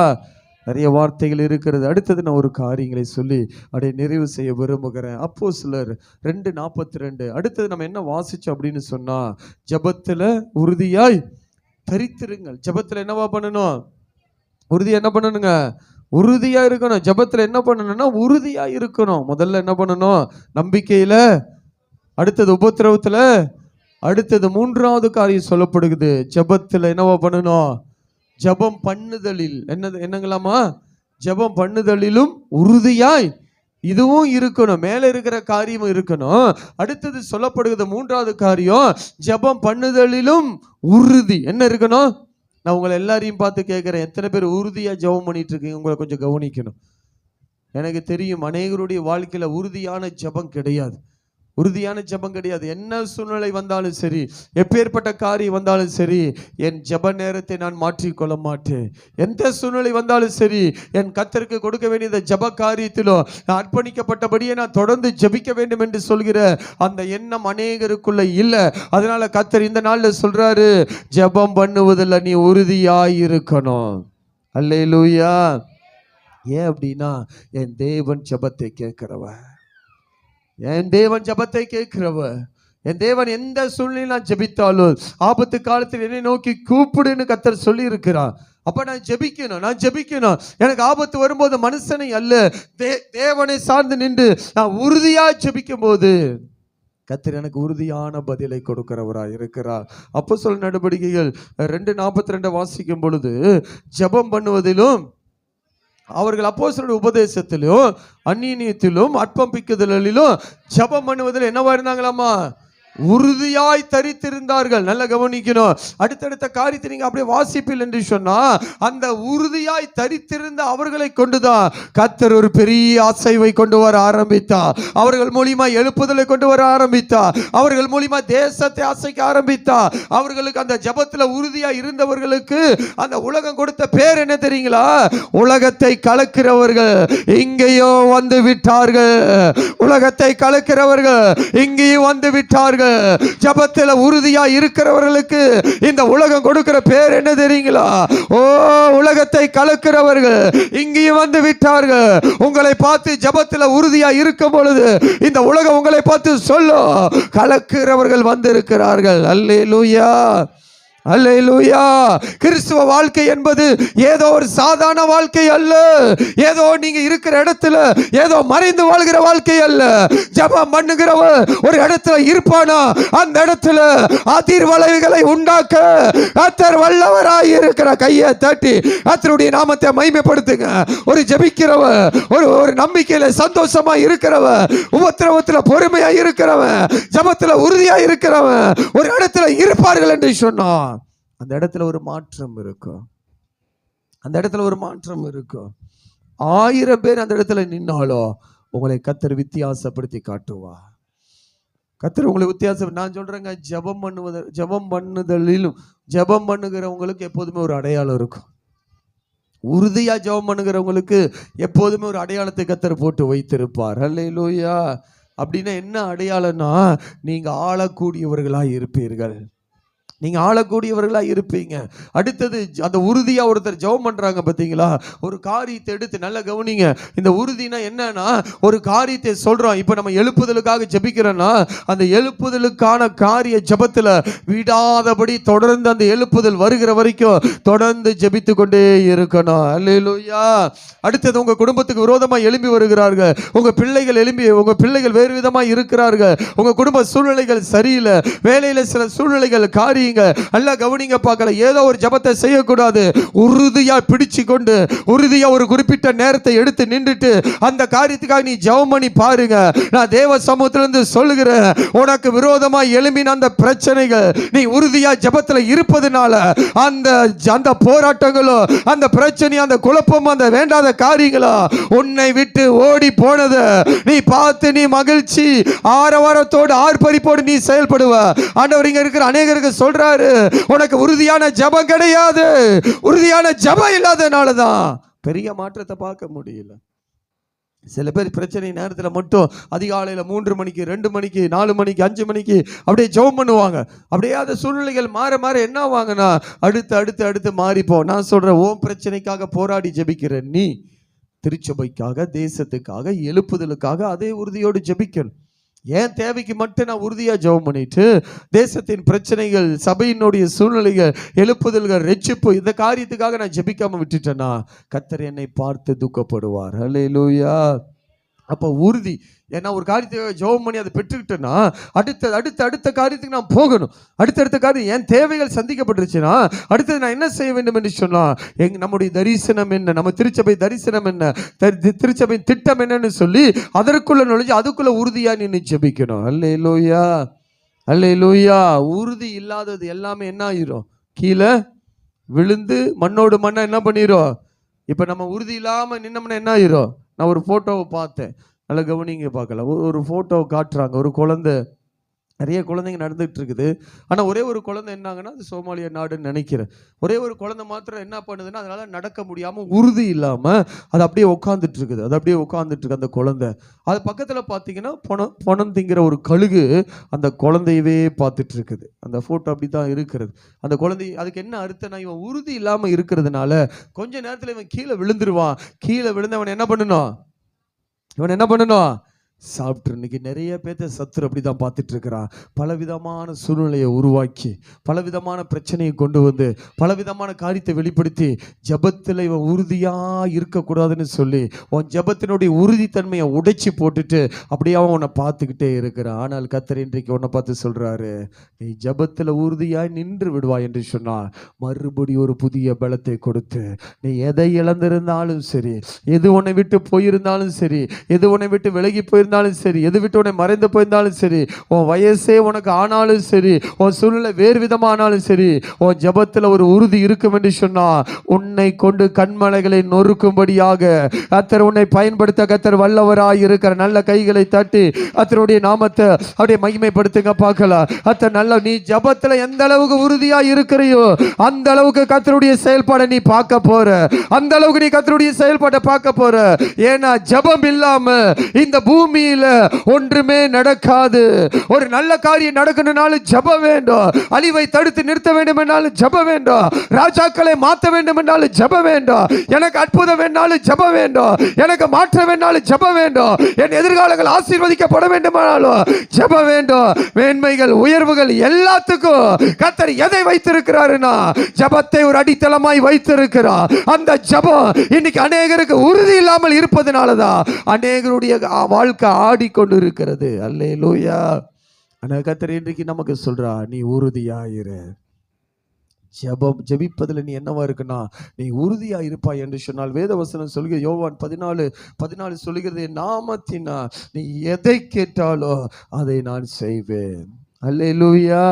நிறைய வார்த்தைகள் இருக்கிறது. அடுத்தது நான் ஒரு காரியங்களை சொல்லி அதை நிறைவு செய்ய விரும்புகிறேன். அப்போஸ்தலர் 2:42. அடுத்தது நம்ம என்ன வாசிச்சோம் அப்படின்னு சொன்னா, ஜெபத்துல உறுதியாய் தரித்திருங்கள். ஜெபத்துல என்னவா பண்ணணும்? உறுதியா என்ன பண்ணணுங்க? உறுதியா இருக்கணும். ஜெபத்துல என்ன பண்ணணும்னா உறுதியா இருக்கணும். முதல்ல என்ன பண்ணணும்? நம்பிக்கையில, அடுத்தது உபத்திரவத்துல, அடுத்தது மூன்றாவது காரியம் சொல்லப்படுகிறது. ஜெபத்துல என்னவா பண்ணணும்? ஜெபம் பண்ணுதலில் என்னங்களாமா? ஜெபம் பண்ணுதலிலும் உறுதியாய் இதுவும் இருக்கணும். மேல இருக்கிற காரியமும் இருக்கணும். அடுத்தது சொல்லப்படுகிறது மூன்றாவது காரியம், ஜெபம் பண்ணுதலிலும் உறுதி என்ன இருக்கணும்? நான் உங்களை எல்லாரையும் பார்த்து கேட்குறேன், எத்தனை பேர் உறுதியாக ஜெபம் பண்ணிட்டு இருக்கீங்க? உங்களை கொஞ்சம் கவனிக்கணும். எனக்கு தெரியும் அநேகருடைய வாழ்க்கையில் உறுதியான ஜெபம் கிடையாது. உறுதியான ஜெபம் கிடையாது. என்ன சூழ்நிலை வந்தாலும் சரி, எப்பேற்பட்ட காரியம் வந்தாலும் சரி, என் ஜெப நேரத்தை நான் மாற்றிக்கொள்ள மாட்டேன். எந்த சூழ்நிலை வந்தாலும் சரி, என் கர்த்தருக்கு கொடுக்க வேண்டிய ஜெப காரியத்திலோ நான் அர்ப்பணிக்கப்பட்டபடியே நான் தொடர்ந்து ஜெபிக்க வேண்டும் என்று சொல்கிற அந்த எண்ணம் அநேகருக்குள்ள இல்லை. அதனால கர்த்தர் இந்த நாள்ல சொல்றாரு, ஜெபம் பண்ணுவதில் நீ உறுதியாய் இருக்கணும். அல்லேலூயா. ஏன் அப்படின்னா, என் தேவன் ஜெபத்தை கேட்கிறவ, என் தேவன் ஜெபத்தை கேட்கிறவர். என் தேவன் எந்த சூழ்நிலையில் நான் ஜெபித்தாலும் ஆபத்து காலத்தில் என்னை நோக்கி கூப்பிடுன்னு கர்த்தர் சொல்லி இருக்கிறார். அப்ப நான் ஜெபிக்கணும். எனக்கு ஆபத்து வரும்போது மனுஷனை அல்ல, தேவனை சார்ந்து நின்று நான் உறுதியா ஜெபிக்கும் போது கர்த்தர் எனக்கு உறுதியான பதிலை கொடுக்கிறவராய் இருக்கிறார். அப்போஸ்தலர் நடவடிக்கைகள் 2:42 வாசிக்கும் பொழுது, ஜெபம் பண்ணுவதிலும் அவர்கள் அப்போஸ்தலருடைய உபதேசத்திலும் அந்நியத்திலும் அர்ப்பணிக்குதலிலும் ஜெபம் பண்ணுவதில் என்னவா இருந்தாங்களாமா? உறுதியாய் தரித்திருந்தார்கள். நல்ல கவனிக்கணும். அடுத்தடுத்த காரியத்தை நீங்க அப்படியே வாசிப்பில் என்று சொன்னா, அந்த உறுதியாய் தரித்திருந்த அவர்களை கொண்டுதான் கர்த்தர் ஒரு பெரிய அசைவை கொண்டு வர ஆரம்பித்தார். அவர்கள் மூலியமா எழுப்புதலை கொண்டு வர ஆரம்பித்தார். அவர்கள் மூலியமா தேசத்தை அசைக்க ஆரம்பித்தார். அவர்களுக்கு அந்த ஜெபத்துல உறுதியாய் இருந்தவர்களுக்கு அந்த உலகம் கொடுத்த பேர் என்ன தெரியுங்களா? உலகத்தை கலக்கிறவர்கள் இங்கேயோ வந்து விட்டார்கள். உலகத்தை கலக்கிறவர்கள் இங்கேயும் வந்து விட்டார்கள். ஜெபத்தில் உறுதியா இருக்கிறவர்களுக்கு இந்த உலகம் கொடுக்கிற பேர் என்ன தெரியுங்களா? ஓ, உலகத்தை கலக்கிறவர்கள் இங்கேயும் வந்து விட்டார்கள். உங்களை பார்த்து ஜெபத்தில் உறுதியா இருக்கும் பொழுது இந்த உலகம் உங்களை பார்த்து சொல்லும், கலக்கிறவர்கள் வந்து இருக்கிறார்கள். அல்லேலூயா, அல்லேலூயா. கிறிஸ்துவ வாழ்க்கை என்பது ஏதோ ஒரு சாதாரண வாழ்க்கை அல்ல. ஏதோ நீங்க இருக்கிற இடத்துல ஏதோ மறைந்து வாழ்கிற வாழ்க்கை அல்ல. ஜெபம் பண்ணுகிறவன் ஒரு இடத்துல இருப்பானா, அந்த இடத்துல அதிர்வலைகளை உண்டாக்க கர்த்தர் வல்லவராய் இருக்கிற. கையை தட்டி கர்த்தருடைய நாமத்தை மகிமைப்படுத்துங்க. ஒரு ஜெபிக்கிறவன், ஒரு நம்பிக்கையில சந்தோஷமா இருக்கிறவன், உபத்திரவத்துல பொறுமையா இருக்கிறவன், ஜெபத்துல உறுதியா இருக்கிறவன் ஒரு இடத்துல இருப்பார்கள் என்று சொன்னான். அந்த இடத்துல ஒரு மாற்றம் இருக்கும். அந்த இடத்துல ஒரு மாற்றம் இருக்கும். 1000 பேர் அந்த இடத்துல நின்னாலும் உங்களை கர்த்தர் வித்தியாசப்படுத்தி காட்டுவா. கர்த்தர் உங்களை வித்தியாசம். நான் சொல்றேங்க, ஜெபம் பண்ணுதலிலும் ஜெபம் பண்ணுகிறவங்களுக்கு எப்போதுமே ஒரு அடையாளம் இருக்கும். உறுதியா ஜெபம் பண்ணுகிறவங்களுக்கு எப்போதுமே ஒரு அடையாளத்தை கர்த்தர் போட்டு வைத்திருப்பார். அல்லேலூயா. அப்படின்னா என்ன அடையாளம்னா, நீங்க ஆளக்கூடியவர்களாய் இருப்பீர்கள். நீங்க ஆளக்கூடியவர்களா இருப்பீங்க. அடுத்தது அந்த உறுதியா ஒருத்தர் ஜெபம் பண்றாங்க பாத்தீங்களா? ஒரு காரியத்தை எடுத்து நல்லா கவனிங்க. இந்த உறுதினா என்னன்னா, ஒரு காரியத்தை சொல்றோம். இப்ப நம்ம எழுப்புதலுக்காக ஜெபிக்கிறோம்னா, அந்த எழுப்புதலுக்கான காரிய ஜெபத்துல விடாதபடி தொடர்ந்து அந்த எழுப்புதல் வருகிற வரைக்கும் தொடர்ந்து ஜெபித்து கொண்டே இருக்கணும். அல்லேலூயா. அடுத்தது உங்க குடும்பத்துக்கு விரோதமா எழும்பி வருகிறார்கள், உங்க பிள்ளைகள் வேறு விதமா இருக்கிறார்கள், உங்க குடும்ப சூழ்நிலைகள் சரியில்லை, வேலையில சில சூழ்நிலைகள் காரியங்கள் நல்லா கவனிங்க பார்க்கல. ஏதோ ஒரு ஜெபத்தை செய்யக்கூடாது. உறுதியா பிடிச்சு கொண்டு உறுதியா ஒரு குறிப்பிட்ட நேரத்தை எடுத்து நின்றுட்டு அந்த காரியத்துக்காக நீ ஜெபம் பண்ணி பாருங்க. நான் தேவ சமூகத்திலிருந்து சொல்லுகிறேன், உனக்கு விரோதமா எழும்பின அந்த பிரச்சனைகள் நீ உறுதியா ஜெபத்துல இருப்பதனால அந்த போராட்டங்களோ அந்த பிரச்சனை அந்த குழப்பம் அந்த வேண்டாத காரியங்களோ உன்னை விட்டு ஓடி போனது நீ பார்த்து நீ மகிழ்ச்சி ஆரவாரத்தோடு ஆர்ப்பரிப்போடு நீ செயல்படுவ. ஆண்டவர் இங்க இருக்கிற அநேகருக்கு சொல்றாரு, உனக்கு உறுதியான ஜெபம் கிடையாது. உறுதியான ஜெபம் இல்லாதனாலதான் பெரிய மாற்றத்தை பார்க்க முடியல. சில பேர் பிரச்சனை நேரத்தில் மட்டும் அதிகாலையில் 3 மணிக்கு 2 மணிக்கு 4 மணிக்கு 5 மணிக்கு அப்படியே ஜெபம் பண்ணுவாங்க. அப்படியே அந்த சூழ்நிலைகள் மாற மாற என்ன ஆவாங்கன்னா அடுத்து மாறிப்போம். நான் சொல்றேன், ஓம் பிரச்சனைக்காக போராடி ஜெபிக்கிற நீ திருச்சபைக்காக, தேசத்துக்காக, எழுப்புதலுக்காக அதே உறுதியோடு ஜெபிக்கணும். ஏன் தேவைக்கு மட்டும் நான் உறுதியா ஜெபம் பண்ணிட்டு தேசத்தின் பிரச்சனைகள், சபையினுடைய சூழ்நிலைகள், எழுப்புதல்கள், ரட்சிப்பு இந்த காரியத்துக்காக நான் ஜெபிக்காம விட்டுட்டேன்னா கர்த்தர் என்னை பார்த்து துக்கப்படுவார். அல்லேலூயா. அப்போ உறுதி, ஏன்னா ஒரு காரியத்தை ஜெபம் பண்ணி அதை பெற்றுக்கிட்டேன்னா அடுத்த காரியத்துக்கு நான் போகணும். அடுத்தடுத்த காரியம் என் தேவைகள் சந்திக்கப்பட்டுருச்சுன்னா அடுத்தது நான் என்ன செய்ய வேண்டும் என்று சொன்னா, நம்முடைய தரிசனம் என்ன, நம்ம திருச்சபை தரிசனம் என்ன, திருச்சபையின் திட்டம் என்னன்னு சொல்லி அதற்குள்ள நுழைஞ்சு அதுக்குள்ள உறுதியா நின்று ஜெபிக்கணும். அல்லேலூயா, அல்லேலூயா. உறுதி இல்லாதது எல்லாமே என்ன ஆயிரும், கீழே விழுந்து மண்ணோடு மண்ணா என்ன பண்ணிரும். இப்ப நம்ம உறுதி இல்லாம நின்னோம்னா என்ன ஆயிரும். நான் ஒரு போட்டோவை பார்த்தேன், நல்லா கவனிங்க பார்க்கலாம். ஒரு போட்டோவை காட்டுறாங்க. ஒரு குழந்தை, நிறைய குழந்தைங்க நடந்துகிட்டு இருக்குது. ஆனால் ஒரே ஒரு குழந்தை என்னாங்கன்னா, அது சோமாலியா நாடுன்னு நினைக்கிறேன். ஒரே ஒரு குழந்தை மாத்திரம் என்ன பண்ணுதுன்னா, அதனால நடக்க முடியாமல் உறுதி இல்லாமல் அது அப்படியே உட்காந்துட்டு இருக்குது. அந்த குழந்தை அது பக்கத்தில் பார்த்தீங்கன்னா பணம் திங்கிற ஒரு கழுகு அந்த குழந்தையவே பார்த்துட்டு இருக்குது. அந்த ஃபோட்டோ அப்படி தான் இருக்கிறது. அந்த குழந்தை அதுக்கு என்ன அர்த்தம்னா, இவன் உறுதி இல்லாமல் இருக்கிறதுனால கொஞ்ச நேரத்தில் இவன் கீழே விழுந்துருவான். கீழே விழுந்தவன் என்ன பண்ணணும், சாப்பிட்டு. இன்னைக்கு நிறைய பேர்த்த சத்துரு அப்படிதான் பார்த்துட்டு இருக்கிறான். பலவிதமான சூழ்நிலையை உருவாக்கி பலவிதமான பிரச்சனையை கொண்டு வந்து பலவிதமான காரியத்தை வெளிப்படுத்தி ஜபத்தில் இவன் உறுதியா இருக்கக்கூடாதுன்னு சொல்லி உன் ஜபத்தினுடைய உறுதித்தன்மையை உடைச்சி போட்டுட்டு அப்படியே அவன் உன்னை பார்த்துக்கிட்டே இருக்கிறான். ஆனால் கர்த்தர் இன்றைக்கு உன்னை பார்த்து சொல்றாரு, நீ ஜபத்தில் உறுதியாய் நின்று விடுவாய் என்று சொன்னார். மறுபடி ஒரு புதிய பலத்தை கொடுத்து நீ எதை இழந்திருந்தாலும் சரி, எது உன்னை விட்டு போயிருந்தாலும் சரி, எது உன்னை விட்டு விலகி போயிருந்தாலும் சரி, எது விட்டு உன்னை மறைந்து போயிருந்தாலும் சரி, உன் வயசே உனக்கு ஆனாலும் சரி, உன் சூழ்நிலை வேறு விதமானாலும் சரி, உன் ஜபத்தில் ஒரு உறுதி இருக்கும் என்று சொன்னா உன்னை கொண்டு கண்மலைகளை நொறுக்கும்படியாக கர்த்தர் உன்னை பயன்படுத்த கர்த்தர் வல்லவராய் இருக்கிற. நல்ல கைகளை தட்டி கர்த்தருடைய நாமத்தை அப்படியே மகிமைப்படுத்துங்க பார்க்கலாம். கர்த்தர் நல்ல, நீ ஜபத்தில் எந்த அளவுக்கு உறுதியா இருக்கிறையோ அந்த அளவுக்கு கர்த்தருடைய செயல்பாடை நீ பார்க்க போற. அந்த அளவுக்கு நீ கர்த்தருடைய செயல்பாட்டை பார்க்க போற. ஏன்னா ஜபம் இல்லாம இந்த பூமி ஒன்றுமே நடக்காது. ஒரு நல்ல காரியம் நடக்கணும்னாலும் ஜெபம் வேண்டும். அழிவை தடுத்து நிறுத்த வேண்டும் என்றாலும் ஜெபம் வேண்டும். ராஜாக்களை மாற்ற வேண்டும் என்றாலும் ஜெபம் வேண்டும். எனக்கு அற்புதம் வேண்டாலும் ஜெபம் வேண்டும். எனக்கு மாற்றம் வேண்டாலும் ஜெபம் வேண்டும். என் எதிர்காலங்கள் ஆசீர்வதிக்கப்பட வேண்டுமானாலும் ஜெபம் வேண்டும். மேன்மைகள் உயர்வுகள் எல்லாத்துக்கும் கர்த்தர் எதை வைத்திருக்கிறாருன்னா ஜெபத்தை ஒரு அடித்தளமாய் வைத்திருக்கிறார். அந்த ஜெபம் இன்னைக்கு அநேகருக்கு உறுதி இல்லாமல் இருப்பதனாலதான் அநேகருடைய வாழ்க்கை ஆடிக்கொண்டு இருக்கிறது. அல்லேலூயா. ஆனா கர்த்தர் இன்றைக்கு நமக்கு சொல்றா, நீ உறுதியாயிரு. ஜெபிப்பதில் நீ என்னவா இருக்குன்னா நீ உறுதியா இருப்பாய் என்று சொன்னால் வேதவசனம் சொல்கிற யோவான் 14 சொல்லுகிறது, நாமத்தினா நீ எதை கேட்டாலோ அதை நான் செய்வேன். அல்லேலூயா.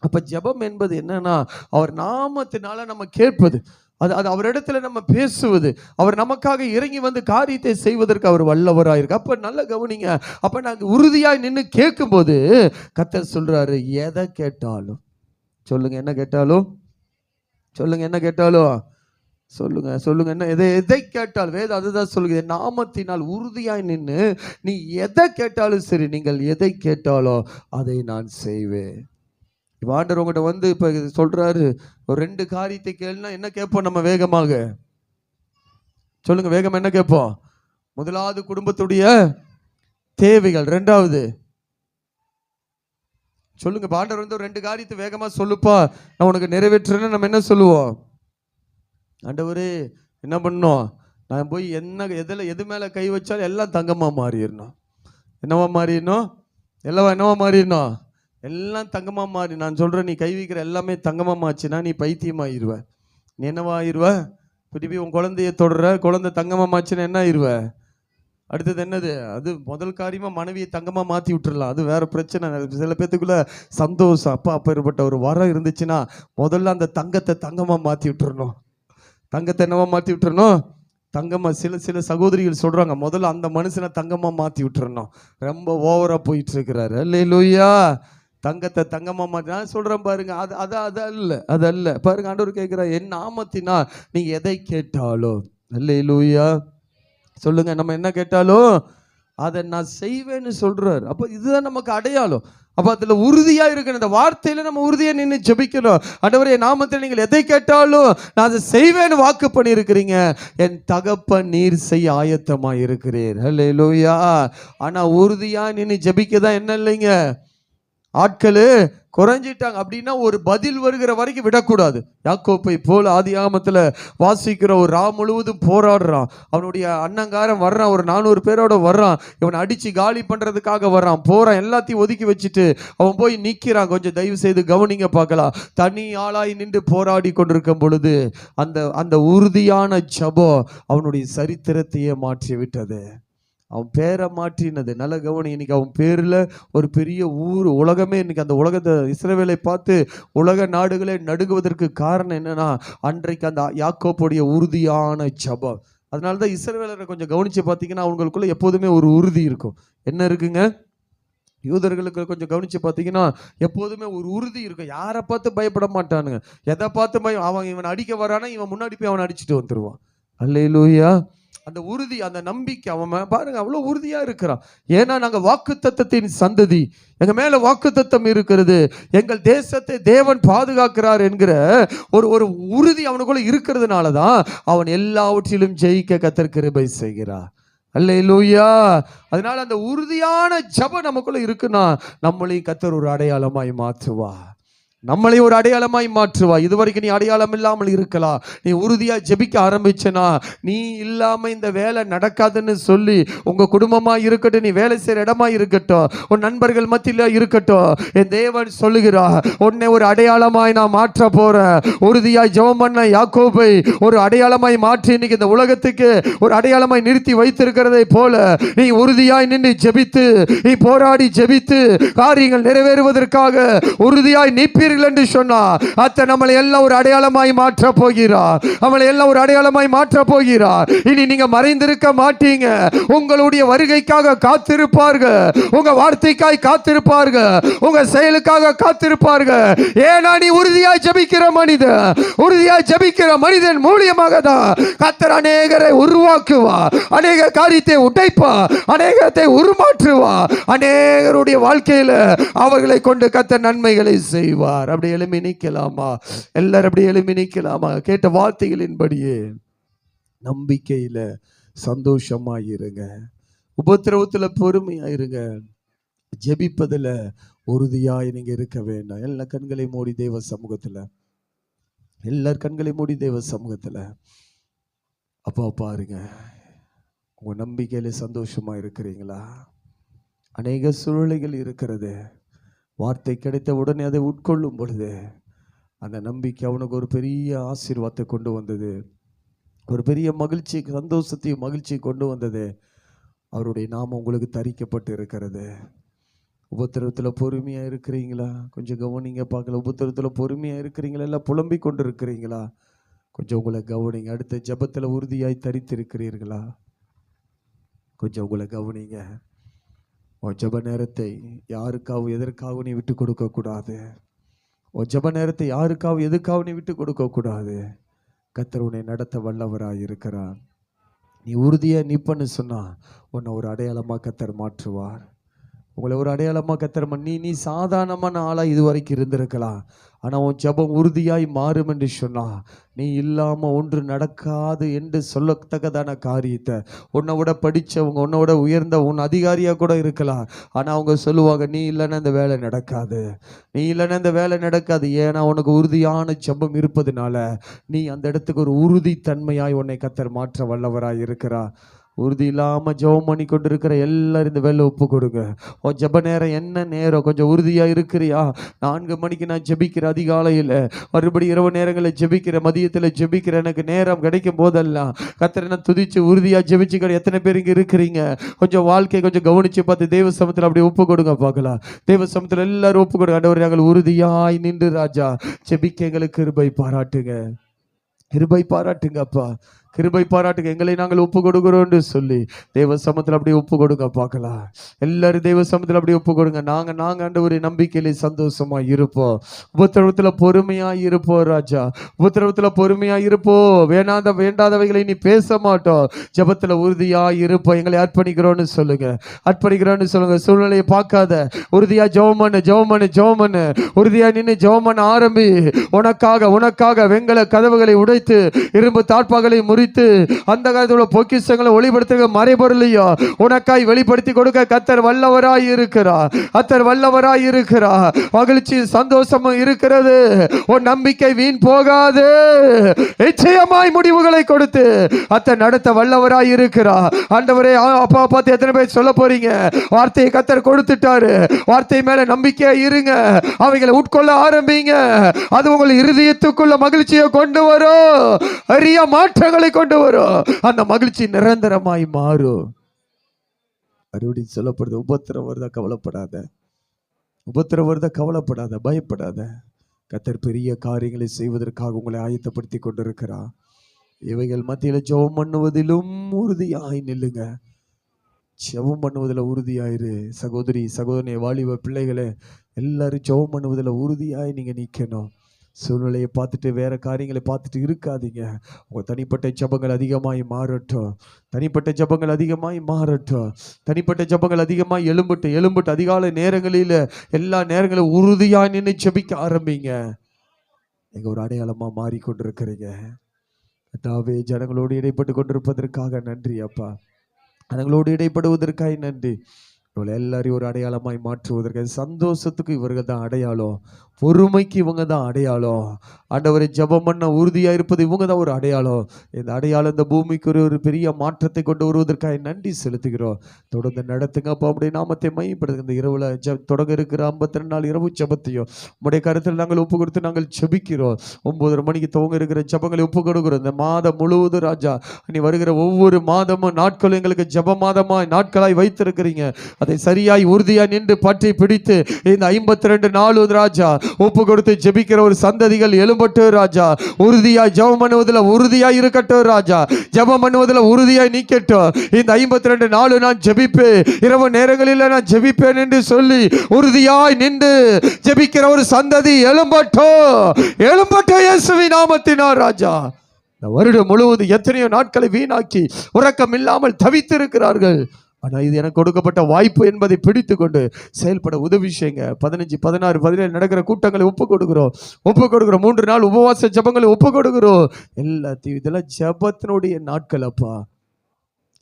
அப்ப ஜெபம் என்பது என்னன்னா அவர் நாமத்தினால நம்ம கேட்பது, அது அவரிடத்துல நம்ம பேசுவது, அவர் நமக்காக இறங்கி வந்து காரியத்தை செய்வதற்கு அவர் வல்லவராயிருக்கு. அப்ப நல்ல கவனிங்க. அப்ப நாங்க உறுதியாய் நின்று கேட்கும் போது கர்த்தர் சொல்றாரு, எதை கேட்டாலும் சொல்லுங்க, என்ன கேட்டாலும் சொல்லுங்க, என்ன கேட்டாலும் சொல்லுங்க என்ன எதை கேட்டால் வேதம் அதுதான் சொல்லுங்க, நாமத்தினால் உறுதியாய் நின்று நீ எதை கேட்டாலும் சரி, நீங்கள் எதை கேட்டாலோ அதை நான் செய்வேன். இப்போ ஆண்டவர் உங்கள்கிட்ட வந்து இப்போ சொல்றாரு, ஒரு 2 காரியத்தை கேளுனா என்ன கேட்போம் நம்ம வேகமாக? சொல்லுங்க, வேகம் என்ன கேட்போம்? முதலாவது குடும்பத்துடைய தேவைகள், 2வது சொல்லுங்க. ஆண்டவர் வந்து ஒரு 2 காரியத்தை வேகமா சொல்லுப்பா, நான் உனக்கு நிறைவேற்றுறேன்னு நம்ம என்ன சொல்லுவோம்? ஆண்டவரே என்ன பண்ணோம், நான் போய் எது மேல கை வச்சாலும் எல்லாம் தங்கமா மாறிடணும். என்னவா மாறிடணும்? என்னவா மாறிடணும்? எல்லாம் தங்கமா மாறி. நான் சொல்றேன், நீ கை வைக்கிற எல்லாமே தங்கமா மாச்சுன்னா நீ பைத்தியமாயிருவ. நீ என்னவா ஆயிருவ? திருப்பி உன் குழந்தைய தொடர, குழந்தை தங்கமா மாச்சுன்னா என்ன ஆயிருவ? அடுத்தது என்னது? அது முதல் காரியமா மனைவியை தங்கமா மாத்தி விட்டுறலாம், அது வேற பிரச்சனை. சில பேத்துக்குள்ள சந்தோஷம், அப்பா அப்பேற்பட்ட ஒரு வரம் இருந்துச்சுன்னா முதல்ல அந்த தங்கத்தை தங்கமா மாத்தி விட்டுறணும். தங்கத்தை என்னவா மாத்தி விட்டுறணும்? தங்கமா. சில சகோதரிகள் சொல்றாங்க, முதல்ல அந்த மனுஷனை தங்கமா மாத்தி விட்டுறணும். ரொம்ப ஓவரா போயிட்டு இருக்கிறாரு. அல்லேலூயா. தங்கத்தை தங்கமா மாத்தி. நான் சொல்றேன் பாருங்க, அது அல்ல பாருங்க. ஆண்டவர் கேட்கிறார், என் நாமத்தினா நீங்க எதை கேட்டாலோ, அல்லேலூயா சொல்லுங்க, நம்ம என்ன கேட்டாலும் அதை நான் செய்வேன்னு சொல்றாரு. அப்ப இதுதான் நமக்கு அடையாளம். அப்ப அதுல உறுதியா இருக்கணும். இந்த வார்த்தையில நம்ம உறுதியா நின்று ஜெபிக்கணும். ஆண்டவரே, நாமத்தில் நீங்கள் எதை கேட்டாலும் நான் அதை செய்வேன்னு வாக்கு பண்ணி இருக்கிறீங்க. என் தகப்பன் நீர் செய்ய ஆயத்தமா இருக்கிறேன். அல்லேலூயா. ஆனா உறுதியா நின்று ஜெபிக்க தான் என்ன இல்லைங்க, ஆட்களு குறைஞ்சிட்டாங்க. அப்படின்னா ஒரு பதில் வருகிற வரைக்கும் விடக்கூடாது. யாக்கோப்பை போல ஆதியாகமத்துல வாசிக்கிற ஒரு ரா முழுவதும் போராடுறான். அவனுடைய அண்ணங்காரன் வர்றான், ஒரு 400 பேரோட வர்றான். இவன் அடிச்சு காலி பண்றதுக்காக வர்றான். போறான், எல்லாத்தையும் ஒதுக்கி வச்சுட்டு அவன் போய் நிக்கிறான். கொஞ்சம் தயவு செய்து கவனிங்க பார்க்கலாம். தனி ஆளாய் நின்று போராடி கொண்டிருக்கும் பொழுது அந்த உறுதியான ஜெபம் அவனுடைய சரித்திரத்தையே மாற்றி விட்டது. அவன் பேரை மாற்றினது. நல்ல கவனி. இன்னைக்கு அவன் பேரில் ஒரு பெரிய ஊர், உலகமே இன்னைக்கு அந்த உலகத்தை, இஸ்ரவேலை பார்த்து உலக நாடுகளே நடுங்குவதற்கு காரணம் என்னன்னா, அன்றைக்கு அந்த யாக்கோப்புடைய உறுதியான ஜெபம். அதனால தான் இஸ்ரவேலரை கொஞ்சம் கவனிச்சு பார்த்தீங்கன்னா அவங்களுக்குள்ள எப்போதுமே ஒரு உறுதி இருக்கும். என்ன இருக்குங்க? யூதர்களுக்கு கொஞ்சம் கவனிச்சு பார்த்தீங்கன்னா எப்போதுமே ஒரு உறுதி இருக்கும். யாரை பார்த்து பயப்பட மாட்டானுங்க, எதை பார்த்து பயம். அவன் இவன் அடிக்க வரானா இவன் முன்னாடி போய் அவனை அடிச்சுட்டு வந்துடுவான். அல்லேலூயா. அந்த உறுதி, அந்த நம்பிக்கை, அவன் பாருங்க அவ்வளவு உறுதியா இருக்கிறான். ஏன்னா நாங்க வாக்குத்தத்தத்தின் சந்ததி, எங்க மேல வாக்குத்தத்தம் இருக்கிறது, எங்கள் தேசத்தை தேவன் பாதுகாக்கிறார் என்கிற ஒரு உறுதி அவனுக்குள்ள இருக்கிறதுனாலதான் அவன் எல்லாவற்றிலும் ஜெயிக்க கர்த்தர் கிருபை செய்கிறார். அல்லேலூயா. அதனால அந்த உறுதியான ஜெபம் நமக்குள்ள இருக்குன்னா நம்மளையும் கர்த்தர் ஒரு அடையாளமாய் மாற்றுவா. நம்மளை ஒரு அடையாளமாய் மாற்றுவா. இதுவரைக்கும் நீ அடையாளம் இல்லாமல் இருக்கலாம். நீ உறுதியா ஜெபிக்க ஆரம்பிச்சனா, நீ இல்லாம இந்த வேலை நடக்காதுன்னு சொல்லி, உங்க குடும்பமா இருக்கட்டும், நீ வேலை செய்யற இடமா இருக்கட்டும், உன் நண்பர்கள் மத்தியில இருக்கட்டும், என் தேவன் சொல்லுகிறா, உன்னை ஒரு அடையாளமாய் நான் மாற்ற போறேன். உறுதியாய் ஜெபம் பண்ண யாக்கோபை ஒரு அடையாளமாய் மாற்றி இன்னைக்கு இந்த உலகத்துக்கு ஒரு அடையாளமாய் நிறுத்தி வைத்திருக்கிறதை போல நீ உறுதியாய் நின்று ஜெபித்து, நீ போராடி ஜெபித்து காரியங்கள் நிறைவேறுவதற்காக உறுதியாய் நிற்பீர்கள் என்று சொன்னா, அத்த நம்மளை எல்லாம் ஒரு அடையாளமாய் மாற்ற போகிறார். நம்மளை எல்லாம் ஒரு அடையாளமாய் மாற்ற போகிறார். இனி நீங்க மறைந்திருக்க மாட்டீங்க. உங்களுடைய வருகைக்காக காத்திருப்பார்கள், உங்க வார்த்தைக்காய் காத்திருப்பார்கள், உங்க செயலுக்காக காத்திருப்பார்கள். ஏன்னா நீ உறுதியாய் ஜெபிக்கிற மனிதன், உறுதியாய் ஜெபிக்கிற மனிதன் மூலியமாக தான் கர்த்தர் அநேகரை உருவாக்குவா, அநேக காரியத்தை உடைப்பா, அநேகத்தை உருமாற்றுவா, அநேகருடைய வாழ்க்கையில அவர்களை கொண்டு கர்த்தர் நன்மைகளை செய்வார். அப்படி எழுப்பி நிற்கலாமா? எல்லாரும் அப்படி எழுப்பி நிற்கலாமா? கேட்ட வார்த்தைகளின்படியே நம்பிக்கையில சந்தோஷமாயிருங்க, உபத்திரவத்துல பொறுமையாயிருங்க, ஜெபிப்பதுல உறுதியாய் நீங்க இருக்க வேண்டாம். எல்லா கண்களை மூடி தேவ சமூகத்துல, எல்லார் கண்களை மூடி தேவ சமூகத்துல அப்பா பாருங்க, உங்க நம்பிக்கையில சந்தோஷமா இருக்கிறீங்களா? அநேக சூழ்நிலைகள் இருக்கிறது. வார்த்தை கிடைத்த உடனே அதை உட்கொள்ளும் பொழுது அந்த நம்பிக்கை அவனுக்கு ஒரு பெரிய ஆசீர்வாதத்தை கொண்டு வந்தது, ஒரு பெரிய மகிழ்ச்சி, சந்தோஷத்தையும் மகிழ்ச்சி கொண்டு வந்தது. அவருடைய நாமம் உங்களுக்கு தரிக்கப்பட்டு இருக்கிறது. உபத்திரவத்தில் பொறுமையாக இருக்கிறீங்களா? கொஞ்சம் கவனிங்க பார்க்கல. உபத்திரவத்தில் பொறுமையாக இருக்கிறீங்களா? இல்லை புலம்பிக் கொண்டு இருக்கிறீங்களா? கொஞ்சம் உங்களை கவனிங்க. அடுத்த ஜெபத்தில் உறுதியாய் தரித்திருக்கிறீர்களா? கொஞ்சம் உங்களை கவனிங்க. உன் ஜெப நேரத்தை யாருக்காகவும் எதற்காகவும் நீ விட்டு கொடுக்க கூடாது. உன் ஜெப நேரத்தை யாருக்காகவும் எதுக்காகவும் நீ விட்டு கொடுக்க கூடாது. கர்த்தர் உன்னை நடத்த வல்லவராய் இருக்கிறார். நீ உறுதியா நிப்பன்னு சொன்னா உன்னை ஒரு அடையாளமா கர்த்தர் மாற்றுவார். உங்களை ஒரு அடையாளமாக கத்தர் நீ சாதாரணமான ஆளாக இது வரைக்கும் இருந்திருக்கலாம். ஆனால் உன் ஜெபம் உறுதியாய் மாறும் என்று சொன்னா, நீ இல்லாமல் ஒன்று நடக்காது என்று சொல்லத்தக்கதான காரியத்தை உன்னை விட படித்தவங்க, உன்னை விட உயர்ந்த உன் அதிகாரியாக கூட இருக்கலாம். ஆனால் அவங்க சொல்லுவாங்க, நீ இல்லைன்னா இந்த வேலை நடக்காது, நீ இல்லைன்னா இந்த வேலை நடக்காது. ஏன்னா உனக்கு உறுதியான ஜெபம் இருப்பதுனால நீ அந்த இடத்துக்கு ஒரு உறுதித்தன்மையாய் உன்னை கத்தர் மாற்ற வல்லவராய் இருக்கிறா. உறுதி இல்லாமல் ஜெபம் பண்ணி கொண்டு இருக்கிற எல்லாரும் இந்த வேலை ஒப்பு கொடுங்க. உன் ஜெப நேரம் என்ன நேரம்? கொஞ்சம் உறுதியாக இருக்கிறியா? 4 மணிக்கு நான் ஜெபிக்கிற அதிகாலையில், மறுபடி இரவு நேரங்களில் ஜெபிக்கிற, மதியத்தில் ஜெபிக்கிற, எனக்கு நேரம் கிடைக்கும் போதெல்லாம் கர்த்தரை நான் துதிச்சு உறுதியாக ஜெபிச்சுக்கிற எத்தனை பேர் இங்கே இருக்கிறீங்க? கொஞ்சம் வாழ்க்கையை கொஞ்சம் கவனித்து பார்த்து தேவ சமூகத்தில் அப்படி ஒப்பு கொடுங்க பார்க்கலாம். தேவ சமூகத்தில் எல்லாரும் ஒப்பு கொடுங்க. ஆண்டவரே, நாங்கள் உறுதியாய் நின்று ராஜா ஜெபிக்க எங்களுக்கு கிருபை பாராட்டுங்க, கிருபை பாராட்டுங்க அப்பா, கிருபை பாராட்டுங்க. எங்களை நாங்கள் ஒப்பு கொடுக்கிறோம் சொல்லி தேவ சமூகத்தில் அப்படியே ஒப்பு கொடுங்க பார்க்கலாம். எல்லாரும் தேவ சமூகத்தில் அப்படியே ஒப்பு கொடுங்க. நாங்கள் ஆண்டவரே நம்பிக்கையிலே சந்தோஷமா இருப்போம், உபத்திரவத்தில் பொறுமையா இருப்போம் ராஜா, உபத்திரவத்தில் பொறுமையா இருப்போம். வேண்டாதவைகளை நீ பேச மாட்டோம், ஜெபத்தில் உறுதியா இருப்போம். எங்களை அர்ப்பணிக்கிறோன்னு சொல்லுங்க, அர்ப்பணிக்கிறோன்னு சொல்லுங்க. சூழ்நிலையை பார்க்காத, உறுதியா ஜெபம் பண்ணு, ஜெபம் பண்ணு, ஜெபம் பண்ணு. உறுதியா நின்று ஜெபம் பண்ண ஆரம்பி. உனக்காக வெங்கல கதவுகளை உடைத்து இரும்பு தாழ்பாகளை அந்த காலத்துல பொக்கிஷங்களை ஒளிபடுத்த மறைபொருளையோ உனக்காய் வெளிப்படுத்தி கொடுக்க கர்த்தர் வல்லவராய் இருக்கிறார், கர்த்தர் வல்லவராய் இருக்கிறார். மகிழ்ச்சி சந்தோஷமும் இருக்கிறது. உன் நம்பிக்கை வீண் போகாது, நிச்சயமாய் முடிவுகளை கொடுத்து கர்த்தர் நடத்த வல்லவராய் இருக்கிறார். ஆண்டவரே, அப்பா பார்த்து எத்தனை பேர் சொல்ல போறீங்க? வார்த்தையை கர்த்தர் கொடுத்துட்டாரு, வார்த்தை மேல நம்பிக்கையா இருங்க, அவைகளை உட்கொள்ள ஆரம்பிங்க. அது உங்கள் இருதயத்துக்குள்ள மகிழ்ச்சியை கொண்டு வரும், அரிய மாற்றங்களை கொண்டு வரும். அந்த மகிழ்ச்சி நிரந்தரமாய் மாறும். மறுபடியும் சொல்லப்படுது, உபத்திரம் வருதா கவலைப்படாத, உபத்திரம் வருதா கவலைப்படாத, பயப்படாத. கர்த்தர் பெரிய காரியங்களை செய்வதற்காக உங்களை ஆயத்தப்படுத்தி கொண்டிருக்கிறார். இவைகள் மத்தியில் ஜெபம் பண்ணுவதிலும் உறுதியாய் நில்லுங்க, ஜெபம் பண்ணுவதில் உறுதியாயிரு. சகோதரி சகோதரனே, வாலிப பிள்ளைகளே, எல்லாரும் ஜெபம் பண்ணுவதில் உறுதியாய் நீங்க நிற்கணும். சூழ்நிலையை பார்த்துட்டு வேற காரியங்களை பார்த்துட்டு இருக்காதீங்க. உங்கள் தனிப்பட்ட ஜெபங்கள் அதிகமாய் மாறட்டும், தனிப்பட்ட ஜெபங்கள் அதிகமாய் மாறட்டும், தனிப்பட்ட ஜெபங்கள் அதிகமாய் எழும்பட்டு அதிகாலை நேரங்களில் எல்லா நேரங்களும் உறுதியாக நின்று ஜெபிக்க ஆரம்பிங்க. நீங்க ஒரு அடையாளமா மாறிக்கொண்டிருக்கிறீங்க. கர்த்தாவே, ஜனங்களோடு இடைப்பட்டு கொண்டிருப்பதற்காக நன்றி அப்பா, ஜனங்களோடு இடைப்படுவதற்காக நன்றி. இவங்களை எல்லாரையும் ஒரு அடையாளமாய் மாற்றுவதற்கு, சந்தோஷத்துக்கு இவர்கள் தான் அடையாளம், பொறுமைக்கு இவங்க தான் அடையாளம். ஆண்டவரை ஜெபம் பண்ண உறுதியா இருப்பது இவங்க தான் ஒரு அடையாளம். இந்த அடையாளம் இந்த பூமிக்கு ஒரு பெரிய மாற்றத்தை கொண்டு வருவதற்காக நன்றி செலுத்துகிறோம். தொடர்ந்து நடத்துங்க அப்போ, அப்படியே நாமத்தை மையப்படுத்துங்க. இந்த இரவுல தொடங்க இருக்கிற 52 நாள் இரவு ஜெபத்தையும் உடைய கருத்தில் நாங்கள் ஒப்பு கொடுத்து நாங்கள் ஜெபிக்கிறோம். 9:30 மணிக்கு துவங்க இருக்கிற ஜெபங்களை ஒப்பு கொடுக்கிறோம். இந்த மாதம் முழுவதும் ராஜா, நீ வருகிற ஒவ்வொரு மாதமும் நாட்களும் எங்களுக்கு ஜெப மாதமாய் நாட்களாய் வைத்திருக்கிறீங்க. அதை சரியாய் உறுதியா நின்று பற்றி பிடித்து இந்த 52 நாள் ராஜா ஒப்பு கொடுத்து ஜெபிக்கிற ஒரு சந்ததிகள் எழும்பட்டு ராஜா. உறுதியாய் ஜெபம் பண்ணுவதில் உறுதியாய் இருக்கட்டும் ராஜா, ஜெபம் பண்ணுவதில் உறுதியாய் நிக்கட்டும். இந்த 52 நாள் நான் ஜெபிப்பேன், இரவு நேரங்களில் நான் ஜெபிப்பேன் என்று சொல்லி உறுதியாய் நின்று ஜெபிக்கிற ஒரு சந்ததி எழும்பட்டும் இயேசுவின் நாமத்தினால் ராஜா. இந்த வருடம் முழுவதும் எத்தனையோ நாட்களை வீணாக்கி உறக்கம் இல்லாமல் தவித்திருக்கிறார்கள். ஆனால் இது எனக்கு கொடுக்கப்பட்ட வாய்ப்பு என்பதை பிடித்து கொண்டு செயல்பட உதவி செய்யுங்க. 15, 16, 17 நடக்கிற கூட்டங்களை ஒப்பு கொடுக்கிறோம். 3 நாள் உபவாச ஜெபங்களை ஒப்பு கொடுக்கிறோம். எல்லாத்தையும் இதெல்லாம் ஜெபத்தினுடைய நாட்கள் அப்பா,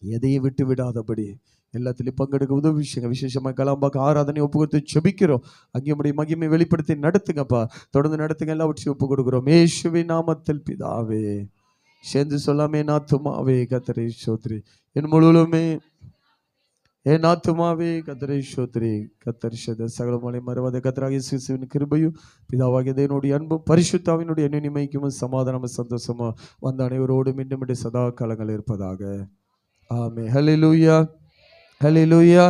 எதையும் விட்டு விடாதபடி எல்லாத்திலையும் பங்கெடுக்க உதவி செய்யுங்க. விசேஷமாக கலாம்பாக்க ஆராதனை ஒப்பு கொடுத்து ஜெபிக்கிறோம். அங்கே மகிமை வெளிப்படுத்தி நடத்துங்கப்பா, தொடர்ந்து நடத்துங்க. எல்லாவற்றையும் ஒப்பு கொடுக்கிறோம் இயேசுவின் நாமத்தில் பிதாவே. சேர்ந்து சொல்லாமே, நாத்துமாவே கர்த்தரை ஸ்தோத்திரி, என் முழுவதுமே என் ஆத்துமாவே கர்த்தரை ஸ்தோத்திரி. கர்த்தர் சகலமலை மறவாத கர்த்தராகிய இயேசுவின் கிருபையும் பிதாவாகிய தேவனுடைய அன்பும் பரிசுத்தாவினுடைய இனிமைக்கும் சமாதானமும் சந்தோஷமா வந்த அனைவரோடும் இன்னும் சதா காலங்கள் இருப்பதாக. ஆமென். ஹல்லேலூயா, ஹல்லேலூயா,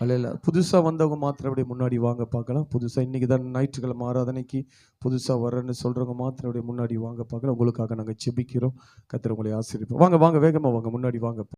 ஹல்லேலூயா. புதுசாக வந்தவங்க மாத்திரம் அப்படியே முன்னாடி வாங்க பார்க்கலாம். புதுசாக இன்னைக்கு தான் ஞாயிற்றுக்கிழமை ஆராதனைக்கு புதுசாக வரேன்னு சொல்கிறவங்க மாத்திரம் அப்படியே முன்னாடி வாங்க பார்க்கலாம். உங்களுக்காக நாங்கள் ஜெபிக்கிறோம். கர்த்தர் உங்களை ஆசீர்வதிப்பார். வாங்க வேகமாக வாங்க, முன்னாடி வாங்க.